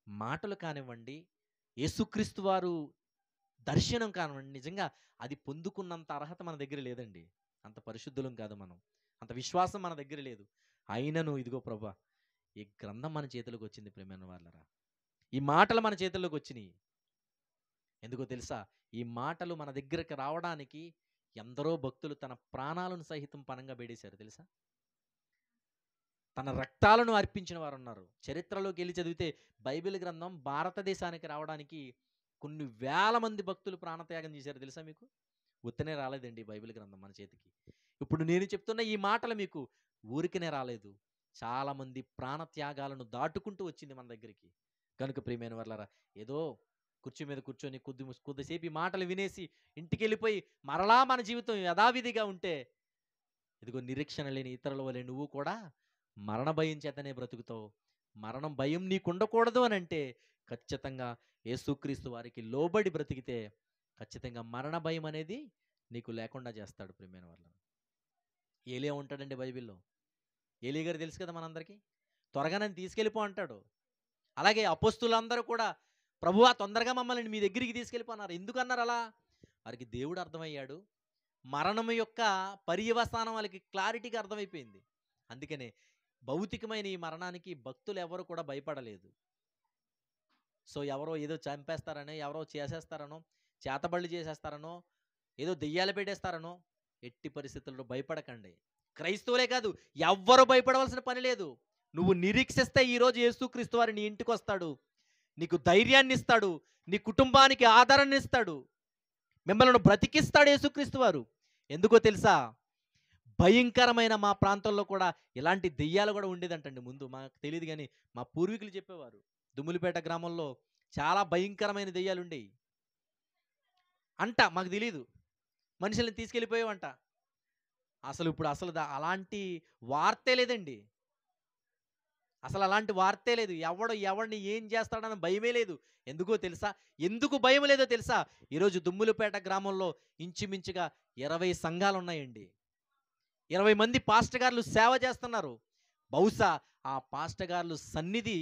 మాటలు కానివ్వండి, యేసుక్రీస్తు వారు దర్శనం కానివ్వండి, నిజంగా అది పొందుకున్నంత అర్హత మన దగ్గర లేదండి. అంత పరిశుద్ధులం కాదు మనం, అంత విశ్వాసం మన దగ్గర లేదు. అయినను ఇదిగో ప్రభా, ఈ గ్రంథం మన చేతులకు వచ్చింది ప్రియమైన వాళ్ళరా. ఈ మాటలు మన చేతుల్లోకి వచ్చినాయి. ఎందుకో తెలుసా? ఈ మాటలు మన దగ్గరకు రావడానికి ఎందరో భక్తులు తన ప్రాణాలను సహితం పణంగా బేడేశారు తెలుసా? తన రక్తాలను అర్పించిన వారు ఉన్నారు. చరిత్రలోకి వెళ్ళి చదివితే బైబిల్ గ్రంథం భారతదేశానికి రావడానికి కొన్ని వేల మంది భక్తులు ప్రాణత్యాగం చేశారు తెలుసా మీకు? ఉత్తనే రాలేదండి బైబిల్ గ్రంథం మన చేతికి. ఇప్పుడు నేను చెప్తున్న ఈ మాటలు మీకు ఊరికనే రాలేదు. చాలామంది ప్రాణత్యాగాలను దాటుకుంటూ వచ్చింది మన దగ్గరికి. కనుక ప్రియమైన వాళ్ళారా, ఏదో కుర్చీ మీద కూర్చొని కొద్దిసేపు ఈ మాటలు వినేసి ఇంటికి వెళ్ళిపోయి మరలా మన జీవితం యథావిధిగా ఉంటే, ఇదిగో నిరీక్షణ లేని ఇతరుల వలె నువ్వు కూడా మరణ భయం చేతనే బ్రతుకుతావు. మరణం భయం నీకు ఉండకూడదు అని అంటే ఖచ్చితంగా యేసుక్రీస్తు వారికి లోబడి బ్రతికితే ఖచ్చితంగా మరణ భయం అనేది నీకు లేకుండా చేస్తాడు. ప్రియమైన వాళ్ళ, ఏలియా ఉంటాడండి బైబిల్లో. ఏలీ గారు తెలుసు కదా మనందరికీ. త్వరగా నన్ను తీసుకెళ్ళిపో అంటాడు. అలాగే అపోస్తులందరూ కూడా, ప్రభువా తొందరగా మమ్మల్ని మీ దగ్గరికి తీసుకెళ్ళిపోన్నారు. ఎందుకు అన్నారు అలా? వారికి దేవుడు అర్థమయ్యాడు. మరణం యొక్క పర్యవసానం వాళ్ళకి క్లారిటీగా అర్థమైపోయింది. అందుకనే భౌతికమైన ఈ మరణానికి భక్తులు ఎవరు కూడా భయపడలేదు. సో ఎవరో ఏదో చంపేస్తారనో, ఎవరో చేసేస్తారనో, చేతబళ్ళు చేసేస్తారనో, ఏదో దెయ్యాలు పెట్టేస్తారనో ఎట్టి పరిస్థితుల్లో భయపడకండి. క్రైస్తవులే కాదు, ఎవ్వరు భయపడవలసిన పని లేదు. నువ్వు నిరీక్షిస్తే ఈరోజు యేసుక్రీస్తు వారు నీ ఇంటికి వస్తాడు, నీకు ధైర్యాన్ని ఇస్తాడు, నీ కుటుంబానికి ఆదరణ ఇస్తాడు, మిమ్మల్ని బ్రతికిస్తాడు యేసుక్రీస్తు వారు. ఎందుకో తెలుసా? భయంకరమైన మా ప్రాంతంలో కూడా ఇలాంటి దెయ్యాలు కూడా ఉండేదంటండి. ముందు మాకు తెలియదు కానీ మా పూర్వీకులు చెప్పేవారు, దుమ్ములపేట గ్రామంలో చాలా భయంకరమైన దెయ్యాలు ఉండేవి అంట. మాకు తెలియదు. మనుషుల్ని తీసుకెళ్ళిపోయేవంట. అసలు ఇప్పుడు అసలు అలాంటి వార్తే లేదండి. అసలు అలాంటి వార్తే లేదు. ఎవడిని ఏం చేస్తాడన్న భయమే లేదు. ఎందుకో తెలుసా? ఎందుకు భయం లేదో తెలుసా? ఈరోజు దుమ్ములపేట గ్రామంలో ఇంచుమించుగా 20 సంఘాలున్నాయండి. 20 మంది పాస్టర్ గారులు సేవ చేస్తున్నారు. బహుశా ఆ పాస్టర్ గారులు సన్నిధి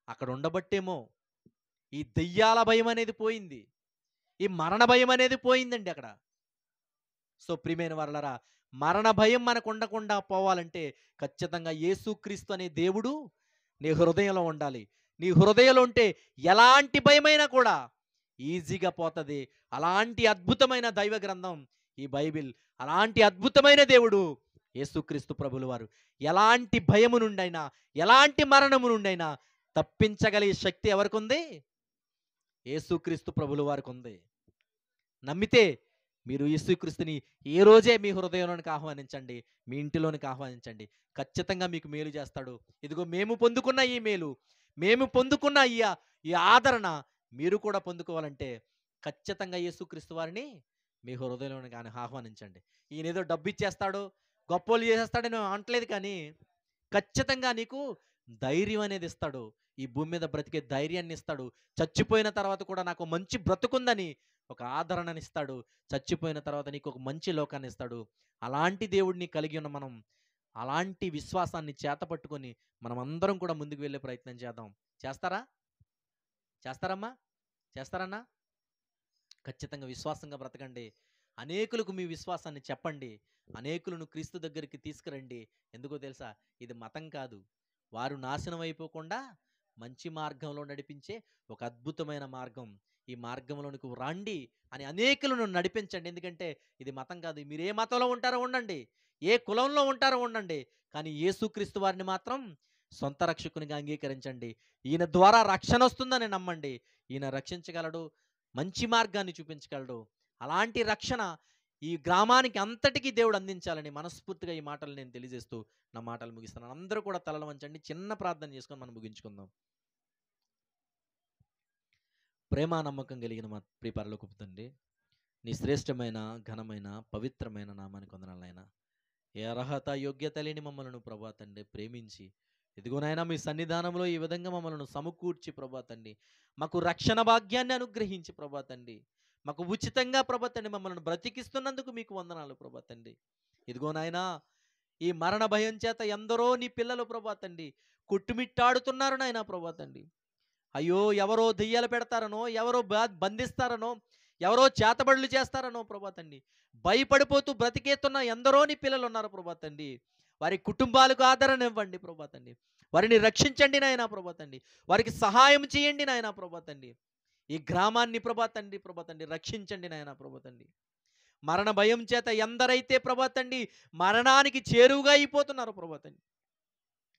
అక్కడ ఉండబట్టేమో ఈ దెయ్యాల భయం అనేది పోయింది. ఈ మరణ భయం అనేది పోయిందండి అక్కడ. సో, ప్రియమైన వారలారా, మరణ భయం మనకు ఉండకుండా పోవాలంటే ఖచ్చితంగా యేసుక్రీస్తు అనే దేవుడు నీ హృదయంలో ఉండాలి. నీ హృదయంలో ఉంటే ఎలాంటి భయమైనా కూడా ఈజీగా పోతది. అలాంటి అద్భుతమైన దైవ గ్రంథం ఈ బైబిల్. అలాంటి అద్భుతమైన దేవుడు యేసుక్రీస్తు ప్రభుల వారు. ఎలాంటి భయము నుండైనా, ఎలాంటి మరణము నుండైనా తప్పించగలిగే శక్తి ఎవరికుంది? యేసుక్రీస్తు ప్రభుల వారికుంది. నమ్మితే మీరు యేసుక్రీస్తుని ఏ రోజే మీ హృదయంలోనికి ఆహ్వానించండి. మీ ఇంటిలోనికి ఆహ్వానించండి. ఖచ్చితంగా మీకు మేలు చేస్తాడు. ఇదిగో మేము పొందుకున్న ఈ మేలు, మేము పొందుకున్న ఈ ఆదరణ మీరు కూడా పొందుకోవాలంటే ఖచ్చితంగా యేసుక్రీస్తు వారిని మీ హృదయంలోనికి ఆహ్వానించండి. ఈయనేదో డబ్బు ఇచ్చేస్తాడు, గొప్పోళ్ళు చేసేస్తాడని అనట్లేదు, కానీ ఖచ్చితంగా నీకు ధైర్యం అనేది ఇస్తాడు. ఈ భూమి మీద బ్రతికే ధైర్యాన్ని ఇస్తాడు. చచ్చిపోయిన తర్వాత కూడా నాకు మంచి బ్రతుకుందని ఒక ఆదరణనిస్తాడు. చచ్చిపోయిన తర్వాత నీకు ఒక మంచి లోకాన్ని ఇస్తాడు. అలాంటి దేవుడిని కలిగి ఉన్న మనం అలాంటి విశ్వాసాన్ని చేతపట్టుకొని మనం అందరం కూడా ముందుకు వెళ్ళే ప్రయత్నం చేద్దాం. చేస్తారా? చేస్తారమ్మా? చేస్తారన్నా? ఖచ్చితంగా విశ్వాసంగా బ్రతకండి. అనేకులకు మీ విశ్వాసాన్ని చెప్పండి. అనేకులను క్రీస్తు దగ్గరికి తీసుకురండి. ఎందుకో తెలుసా? ఇది మతం కాదు. వారు నాశనం అయిపోకుండా మంచి మార్గంలో నడిపించే ఒక అద్భుతమైన మార్గం. ఈ మార్గంలోనికి రండి అని అనేకులను నడిపించండి. ఎందుకంటే ఇది మతం కాదు. మీరు ఏ మతంలో ఉంటారో ఉండండి, ఏ కులంలో ఉంటారో ఉండండి, కానీ యేసుక్రీస్తు వారిని మాత్రం సొంత రక్షకునిగా అంగీకరించండి. ఈయన ద్వారా రక్షణ వస్తుందని నమ్మండి. ఈయన రక్షించగలడు, మంచి మార్గాన్ని చూపించగలడు. అలాంటి రక్షణ ఈ గ్రామానికి అంతటికీ దేవుడు అందించాలని మనస్ఫూర్తిగా ఈ మాటలు నేను తెలియజేస్తూ నా మాటలు ముగిస్తున్నాను. అందరూ కూడా తలలు వంచండి. చిన్న ప్రార్థన చేసుకొని మనం ముగించుకుందాం. ప్రేమ నమ్మకం కలిగిన మా ప్రియ పరలోకపు తండ్రి, నీ శ్రేష్టమైన, ఘనమైన, పవిత్రమైన నామానికి వందనాలైనా. ఏ అర్హత యోగ్యత లేని మమ్మలను ప్రభా తండ్రి ప్రేమించి, ఇదిగోనైనా మీ సన్నిధానంలో ఈ విధంగా మమ్మల్ని సమకూర్చి ప్రభా తండ్రి మాకు రక్షణ భాగ్యాన్ని అనుగ్రహించి ప్రభా తండ్రి మాకు ఉచితంగా ప్రభా తండ్రి మమ్మల్ని బ్రతికిస్తున్నందుకు మీకు వందనాలు ప్రభా తండ్రి. ఇదిగోనైనా ఈ మరణ భయం చేత ఎందరో నీ పిల్లలు ప్రభా తండ్రి కొట్టుమిట్టాడుతున్నారు నాయనా ప్రభా తండ్రి. అయ్యో, ఎవరో దెయ్యాలు పెడతారనో, ఎవరో బంధిస్తారనో, ఎవరో చేతబడులు చేస్తారనో ప్రభా తండ్రి భయపడిపోతూ బ్రతికేస్తున్న ఎందరో నీ పిల్లలు ఉన్నారు ప్రభా తండ్రి. వారి కుటుంబాలకు ఆదరణ ఇవ్వండి ప్రభా తండ్రి. వారిని రక్షించండి నాయనా ప్రభా తండ్రి. వారికి సహాయం చేయండి నాయనా ప్రభా తండ్రి. ఈ గ్రామాన్ని ప్రభా తండ్రి రక్షించండి నాయనా ప్రభా తండ్రి. మరణ భయం చేత ఎందరైతే ప్రభా తండ్రి మరణానికి చేరువుగా అయిపోతున్నారు ప్రభా తండ్రి,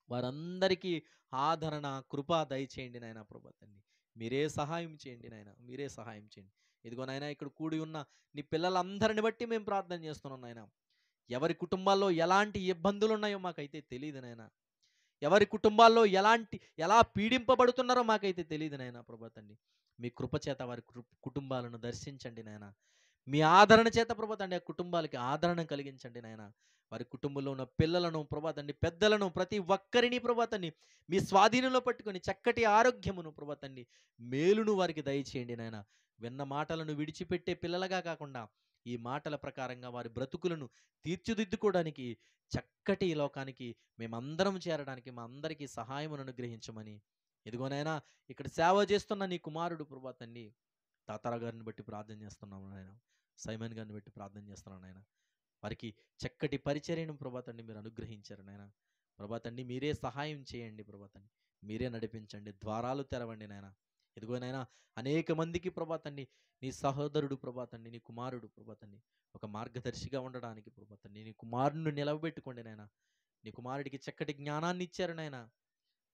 వారందరికీ ఆదరణ, కృప దయచేయండి నాయనా ప్రభా తండ్రి. మీరే సహాయం చేయండి నాయన, మీరే సహాయం చేయండి. ఇదిగో నాయన, ఇక్కడ కూడి ఉన్న నీ పిల్లలందరిని బట్టి మేము ప్రార్థన చేస్తున్నాం నాయన. ఎవరి కుటుంబాల్లో ఎలాంటి ఇబ్బందులు ఉన్నాయో మాకైతే తెలియదు నాయన. ఎవరి కుటుంబాల్లో ఎలా పీడింపబడుతున్నారో మాకైతే తెలియదు నాయన ప్రభా తండ్రి. మీ కృప చేత వారి కుటుంబాలను దర్శించండి నాయన. మీ ఆదరణ చేత ప్రభా తండ్రి ఆ కుటుంబాలకి ఆదరణ కలిగించండి నాయన. వారి కుటుంబంలో ఉన్న పిల్లలను ప్రభా తండ్రి, పెద్దలను, ప్రతి ఒక్కరిని ప్రభా తండ్రి మీ స్వాధీనంలో పట్టుకొని చక్కటి ఆరోగ్యమును ప్రభా తండ్రి మేలును వారికి దయచేయండి నాయన. విన్న మాటలను విడిచిపెట్టే పిల్లలుగా కాకుండా ఈ మాటల ప్రకారంగా వారి బ్రతుకులను తీర్చిదిద్దుకోవడానికి, చక్కటి ఈ లోకానికి మేమందరం చేరడానికి మా అందరికీ సహాయమును అనుగ్రహించమని, ఇదిగోనైనా ఇక్కడ సేవ చేస్తున్న నీ కుమారుడు ప్రభా తండ్రి తాతారా గారిని బట్టి ప్రార్థన చేస్తున్నాము నాయన. సైమన్ గారిని బట్టి ప్రార్థన చేస్తున్నాను నాయన. వారికి చక్కటి పరిచర్యను ప్రభా తండ్రి మీరు అనుగ్రహించారు నాయన. ప్రభా తండ్రి మీరే సహాయం చేయండి ప్రభా తండ్రి, మీరే నడిపించండి, ద్వారాలు తెరవండి నాయన. ఇదిగోనైనా అనేక మందికి ప్రభా తండ్రి నీ సహోదరుడు ప్రభా తండ్రి, నీ కుమారుడు ప్రభా తండ్రి ఒక మార్గదర్శిగా ఉండడానికి ప్రభా తండ్రి నీ కుమారుని నిలవబెట్టుకోండి నాయన. నీ కుమారుడికి చక్కటి జ్ఞానాన్ని ఇచ్చారు నాయన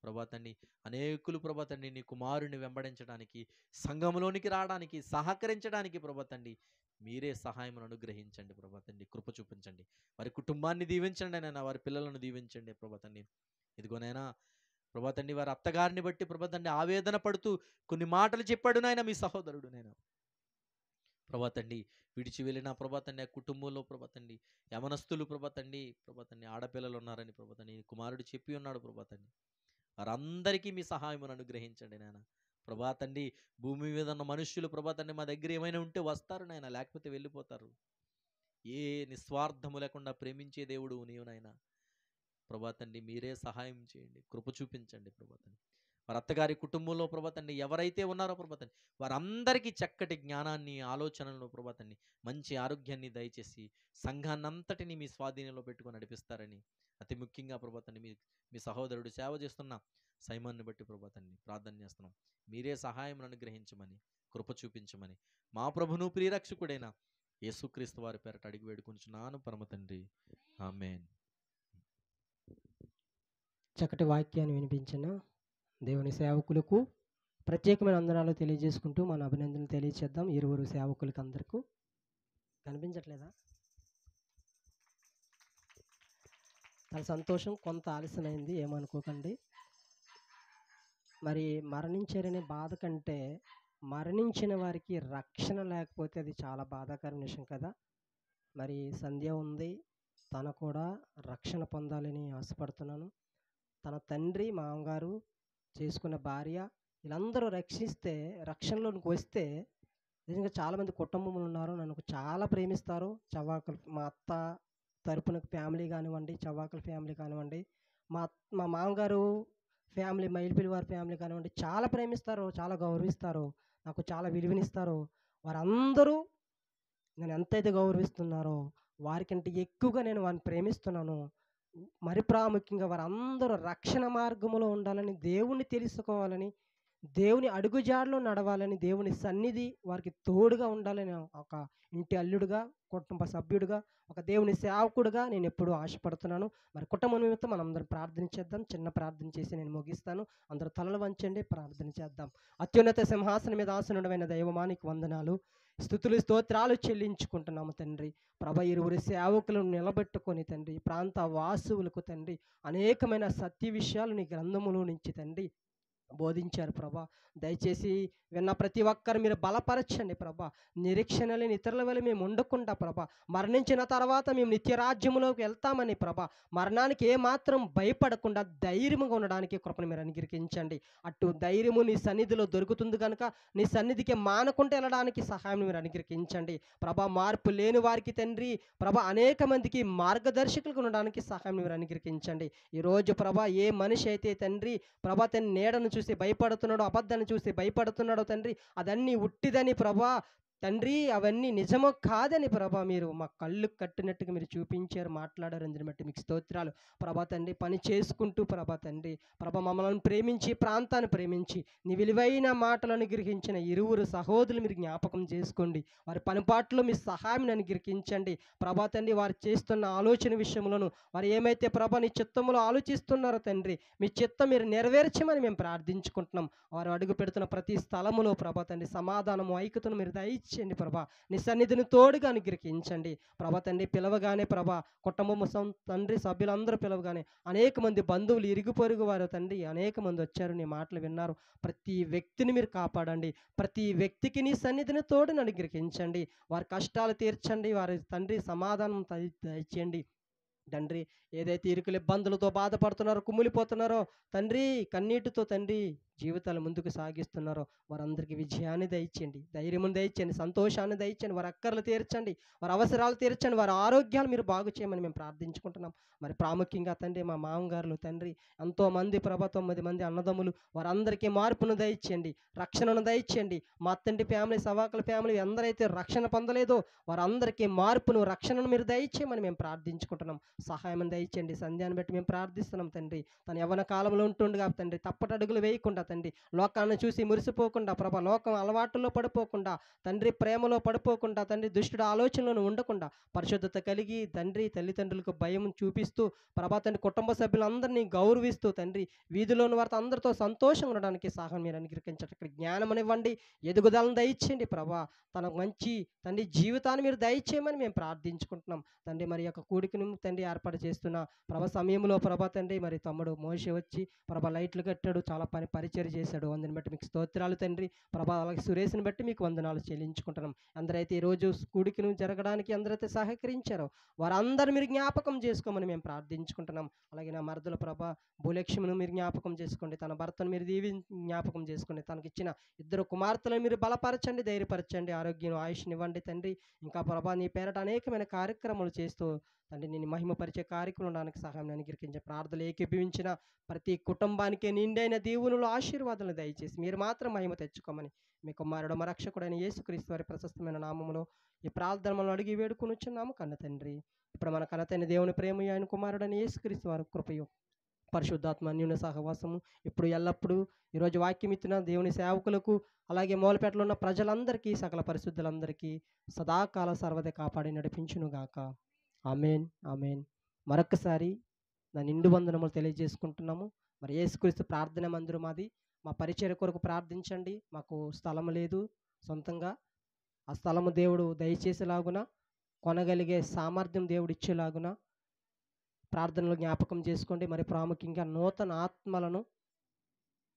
ప్రభా తండ్రి. అనేకులు ప్రభా తండ్రి నీ కుమారుని వెంబడించడానికి, సంఘంలోనికి రావడానికి, సహకరించడానికి ప్రభా తండ్రి మీరే సహాయం అనుగ్రహించండి ప్రభా తండ్రి. కృప చూపించండి, వారి కుటుంబాన్ని దీవించండి నాయన, వారి పిల్లలను దీవించండి ప్రభా తండ్రి. ఇదిగోనైనా ప్రభా తండ్రి వారి అత్తగారిని బట్టి ప్రభా తండ్రి ఆవేదన పడుతూ కొన్ని మాటలు చెప్పాడు నాయన మీ సహోదరుడు నాయన. ప్రభా తండ్రి విడిచి వెళ్ళిన ప్రభా తండ్రి ఆ కుటుంబంలో ప్రభా తండ్రి యవనస్తులు ప్రభా తండ్రి ఆడపిల్లలు ఉన్నారని ప్రభా తండ్రి కుమారుడు చెప్పి ఉన్నాడు ప్రభా తండ్రి. వారందరికీ మీ సహాయమును అనుగ్రహించండి నాయన. ప్రభా తండ్రి భూమి మీద ఉన్న మనుష్యులు ప్రభా తండ్రి మా దగ్గర ఏమైనా ఉంటే వస్తారు నాయన, లేకపోతే వెళ్ళిపోతారు. ఏ నిస్వార్థము లేకుండా ప్రేమించే దేవుడు నీవు నాయన. ప్రభా తండ్రి మీరే సహాయం చేయండి, కృప చూపించండి ప్రభా తండ్రి. వారి అత్తగారి కుటుంబంలో ప్రభా తండ్రి ఎవరైతే ఉన్నారో ప్రభా తండ్రి వారందరికీ చక్కటి జ్ఞానాన్ని, ఆలోచనలను ప్రభా తండ్రి మంచి ఆరోగ్యాన్ని దయచేసి సంఘాన్నంతటిని మీ స్వాధీనంలో పెట్టుకొని నడిపిస్తారని అతి ముఖ్యంగా ప్రభా తండ్రి మీ సహోదరుడు సేవ చేస్తున్న సైమాన్ని బట్టి ప్రభా తండ్రి ప్రార్థన చేస్తున్నాం. మీరే సహాయం అనుగ్రహించమని, కృప చూపించమని మా ప్రభును ప్రియరక్షకుడైన యేసుక్రీస్తు వారి పేరట అడిగి వేడుకొంచున్నాను పరమ తండ్రి. ఆమేన్. చక్కటి వాక్యాన్ని వినిపించిన దేవుని సేవకులకు ప్రత్యేకమైన వందనాలు తెలియజేసుకుంటూ మన అభినందనలు తెలియజేద్దాం. ఇరువురు సేవకులకి అందరికీ. కనిపించట్లేదా? చాలా సంతోషం. కొంత ఆలస్యమైంది, ఏమనుకోకండి. మరి మరణించారనే బాధ కంటే మరణించిన వారికి రక్షణ లేకపోతే అది చాలా బాధాకరమైన విషయం కదా. మరి సంధ్య ఉంది, తను కూడా రక్షణ పొందాలని ఆశపడుతున్నాను. తన తండ్రి, మామగారు, చేసుకున్న భార్య వీళ్ళందరూ రక్షణలోనికి వస్తే నిజంగా చాలామంది కుటుంబములు ఉన్నారు, నన్ను చాలా ప్రేమిస్తారు. చవ్వాకులు మా అత్త తరపున ఫ్యామిలీ కానివ్వండి, చవ్వాకుల ఫ్యామిలీ కానివ్వండి, మా మామగారు ఫ్యామిలీ, మైల్పిల్లి వారి ఫ్యామిలీ కానివ్వండి, చాలా ప్రేమిస్తారు, చాలా గౌరవిస్తారు, నాకు చాలా విలువనిస్తారు. వారందరూ నేను ఎంతైతే గౌరవిస్తున్నారో వారికంటే ఎక్కువగా నేను వారిని ప్రేమిస్తున్నాను. మరి ప్రాముఖ్యంగా వారందరూ రక్షణ మార్గంలో ఉండాలని, దేవుణ్ణి తెలుసుకోవాలని, దేవుని అడుగుజాడలో నడవాలని, దేవుని సన్నిధి వారికి తోడుగా ఉండాలని ఒక ఇంటి అల్లుడుగా, కుటుంబ సభ్యుడిగా, ఒక దేవుని సేవకుడుగా నేను ఎప్పుడూ ఆశపడుతున్నాను. మరి కుటుంబం నిమిత్తం మనం అందరం ప్రార్థన చేద్దాం. చిన్న ప్రార్థన చేసి నేను ముగిస్తాను. అందరూ తలలు వంచండి, ప్రార్థన చేద్దాం. అత్యున్నత సింహాసనం మీద ఆసనుడమైన దైవమానికి వందనాలు, స్తుతులు, స్తోత్రాలు చెల్లించుకుంటున్నాము తండ్రి. ప్రభ ఇరువురి సేవకులను నిలబెట్టుకొని తండ్రి, ప్రాంత వాసువులకు తండ్రి అనేకమైన సత్య విషయాలు నీ గ్రంథములో నుంచి తండ్రి బోధించారు ప్రభా. దయచేసి విన్న ప్రతి ఒక్కరు మీరు బలపరచండి ప్రభా. నిరీక్షణ లేని ఇతరుల వల్ల మేము ఉండకుండా ప్రభా, మరణించిన తర్వాత మేము నిత్యరాజ్యములోకి వెళ్తామని ప్రభా, మరణానికి ఏమాత్రం భయపడకుండా ధైర్యంగా ఉండడానికి కృపను మీరు అనుగ్రహించండి. అటు ధైర్యము నీ సన్నిధిలో దొరుకుతుంది కనుక నీ సన్నిధికి మానకుండా వెళ్ళడానికి సహాయం మీరు అనుగ్రహించండి ప్రభా. మార్పు లేని వారికి తండ్రి ప్రభా అనేక మందికి మార్గదర్శకులుగా ఉండడానికి సహాయం మీరు అనుగ్రహించండి. ఈరోజు ప్రభా ఏ మనిషి అయితే తండ్రి ప్రభా తన నీడను చూసి భయపడుతున్నాడో, అబద్ధాన్ని చూసి భయపడుతున్నాడో తండ్రి, అదన్నీ ఉట్టిదని ప్రభా తండ్రి, అవన్నీ నిజమో కాదని ప్రభా మీరు మా కళ్ళు కట్టినట్టుగా మీరు చూపించారు, మాట్లాడారు. అందుని బట్టి మీకు స్తోత్రాలు ప్రభా తండ్రి. పని చేసుకుంటూ ప్రభా తండ్రి ప్రభా మమ్మల్ని ప్రేమించి, ప్రాంతాన్ని ప్రేమించి నీ విలువైన మాటలను గ్రహించిన ఇరువురు సహోదరులు మీరు జ్ఞాపకం చేసుకోండి. వారి పనిపాట్లో మీ సహాయం అనుగ్రహించండి ప్రభా తండ్రి. వారు చేస్తున్న ఆలోచన విషయంలోను వారు ఏమైతే ప్రభా నీ చిత్తంలో ఆలోచిస్తున్నారో తండ్రి, మీ చిత్తం మీరు నెరవేర్చమని మేము ప్రార్థించుకుంటున్నాం. వారు అడుగు పెడుతున్న ప్రతి స్థలములో ప్రభా తండ్రి సమాధానము, ఐక్యతను మీరు దయచేయండి ప్రభా. నీ సన్నిధిని తోడుగా అనుగ్రహించండి ప్రభా తండ్రి. పిలవగానే ప్రభా కుటుంబము తండ్రి సభ్యులందరూ పిలవగానే అనేక మంది బంధువులు, ఇరుగు పొరుగు వారు తండ్రి అనేక మంది వచ్చారు, నీ మాటలు విన్నారు. ప్రతి వ్యక్తిని మీరు కాపాడండి. ప్రతి వ్యక్తికి నీ సన్నిధిని తోడుని అనుగ్రహించండి. వారి కష్టాలు తీర్చండి. వారి తండ్రి సమాధానం దయచేయండి తండ్రి. ఏదైతే ఇరుకుల ఇబ్బందులతో బాధపడుతున్నారో, కుమిలిపోతున్నారో తండ్రి, కన్నీటితో తండ్రి జీవితాలు ముందుకు సాగిస్తున్నారో వారందరికీ విజయాన్ని దయచేయండి, ధైర్యమును దయచేయండి, సంతోషాన్ని దయచేయండి. వారి అక్కర్లు తీర్చండి, వారి అవసరాలు తీర్చండి, వారి ఆరోగ్యాలు మీరు బాగు చేయమని మేము ప్రార్థించుకుంటున్నాం. మరి ప్రాముఖ్యంగా తండ్రి మా మామగారులు తండ్రి ఎంతోమంది ప్రభా 9 మంది అన్నదమ్ములు, వారందరికీ మార్పును దయచేయండి, రక్షణను దయచేయండి. మా తండ్రి ఫ్యామిలీ, సవాకుల ఫ్యామిలీ ఎందరైతే రక్షణ పొందలేదో వారందరికీ మార్పును, రక్షణను మీరు దయచేయమని మేము ప్రార్థించుకుంటున్నాం. సహాయం దయచేయండి. సంధ్యాన్ని బట్టి మేము ప్రార్థిస్తున్నాం తండ్రి. తన యవ్వన కాలంలో ఉంటుండగా తండ్రి తప్పటడుగులు వేయకుండా తండ్రి, లోకాన్ని చూసి మురిసిపోకుండా ప్రభా, లోకం అలవాటుల్లో పడిపోకుండా తండ్రి, ప్రేమలో పడిపోకుండా తండ్రి, దుష్టుడు ఆలోచనలను ఉండకుండా పరిశుద్ధత కలిగి తండ్రి తల్లిదండ్రులకు భయం చూపిస్తూ ప్రభా తండ్రి కుటుంబ సభ్యులందరినీ గౌరవిస్తూ తండ్రి వీధిలోని వారితో అందరితో సంతోషంగా ఉండడానికి సహాయం మీరు అనుగ్రహించండి. అక్కడ జ్ఞానం ఇవ్వండి, ఎదుగుదలను దయచేయండి ప్రభా. తన మంచి తండ్రి జీవితాన్ని మీరు దయచేయమని మేము ప్రార్థించుకుంటున్నాం తండ్రి. మరి యొక్క కూడికను తండ్రి ఏర్పాటు చేస్తున్న ప్రభా సమయంలో ప్రభా తండ్రి మరి తమ్ముడు మోషే వచ్చి ప్రభా లైట్లు కట్టాడు, చాలా పని పరిచయం పరిచయం చేశాడు. అందుని బట్టి మీకు స్తోత్రాలు తండ్రి. ప్రభా అలాగే సురేష్‌ని బట్టి మీకు వందనాలు చెల్లించుకుంటున్నాం. ఎందరైతే ఈరోజు కూడికను జరగడానికి ఎందరైతే సహకరించారో వారందరూ మీరు జ్ఞాపకం చేసుకోమని మేము ప్రార్థించుకుంటున్నాం. అలాగే నా మరదల ప్రభా భూలక్ష్మిను మీరు జ్ఞాపకం చేసుకోండి. తన భర్తను మీరు జ్ఞాపకం చేసుకోండి. తనకిచ్చిన 2 కుమార్తెలను మీరు బలపరచండి, ధైర్యపరచండి, ఆరోగ్యం ఆయుష్నివ్వండి తండ్రి. ఇంకా ప్రభా నీ పేరట అనేకమైన కార్యక్రమాలు చేస్తూ తండ్రి నేను మహిమపరిచే కార్యక్రమం ఉండడానికి సహాయం అనుగ్రహించే ప్రార్థనలు ఏకీభవించిన ప్రతి కుటుంబానికి నిండైన దీవునులు ఆశీర్వాదాలు దయచేసి మీరు మాత్రం మహిమ తెచ్చుకోమని మీ కుమారుడు మా రక్షకుడైన యేసుక్రీస్తు వారి ప్రశస్తమైన నామములో ఈ ప్రార్థన మనం అడిగి వేడుకొనుచున్నాము కన్న తండ్రి. ఇప్పుడు మన కన్నతైన దేవుని ప్రేమ ఆయన కుమారుడైన యేసుక్రీస్తు వారి కృపయు పరిశుద్ధాత్మ అన్యున సహవాసము ఇప్పుడు ఎల్లప్పుడూ ఈరోజు వాక్యం ఇచ్చిన దేవుని సేవకులకు అలాగే మూలపేటలో ఉన్న ప్రజలందరికీ సకల పరిశుద్ధులందరికీ సదాకాల సర్వద కాపాడి నడిపించునుగాక. Amen amen. మరొకసారి నా నిండు వందనములు తెలియజేసుకుంటున్నాము. మరి యేసుక్రీస్తు ప్రార్థన మందిరం మాది. మా పరిచర్య కొరకు ప్రార్థించండి. మాకు స్థలం లేదు సొంతంగా. ఆ స్థలము దేవుడు దయచేసేలాగున కొనగలిగే సామర్థ్యం దేవుడు ఇచ్చేలాగున ప్రార్థనలు జ్ఞాపకం చేసుకోండి. మరి ప్రాముఖ్యంగా నూతన ఆత్మలను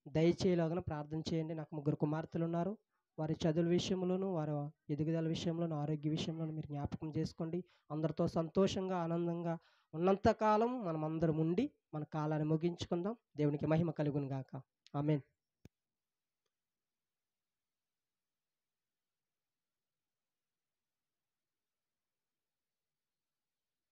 దయచేయలాగున ప్రార్థన చేయండి. నాకు 3 కుమార్తెలు ఉన్నారు. వారి చదువుల విషయంలోనూ వారి ఎదుగుదల విషయంలోనూ ఆరోగ్య విషయంలోనూ మీరు జ్ఞాపకం చేసుకోండి. అందరితో సంతోషంగా ఆనందంగా ఉన్నంతకాలం మనం అందరం ఉండి మన కాలాన్ని ముగించుకుందాం. దేవునికి మహిమ కలుగును గాక. ఆమేన్.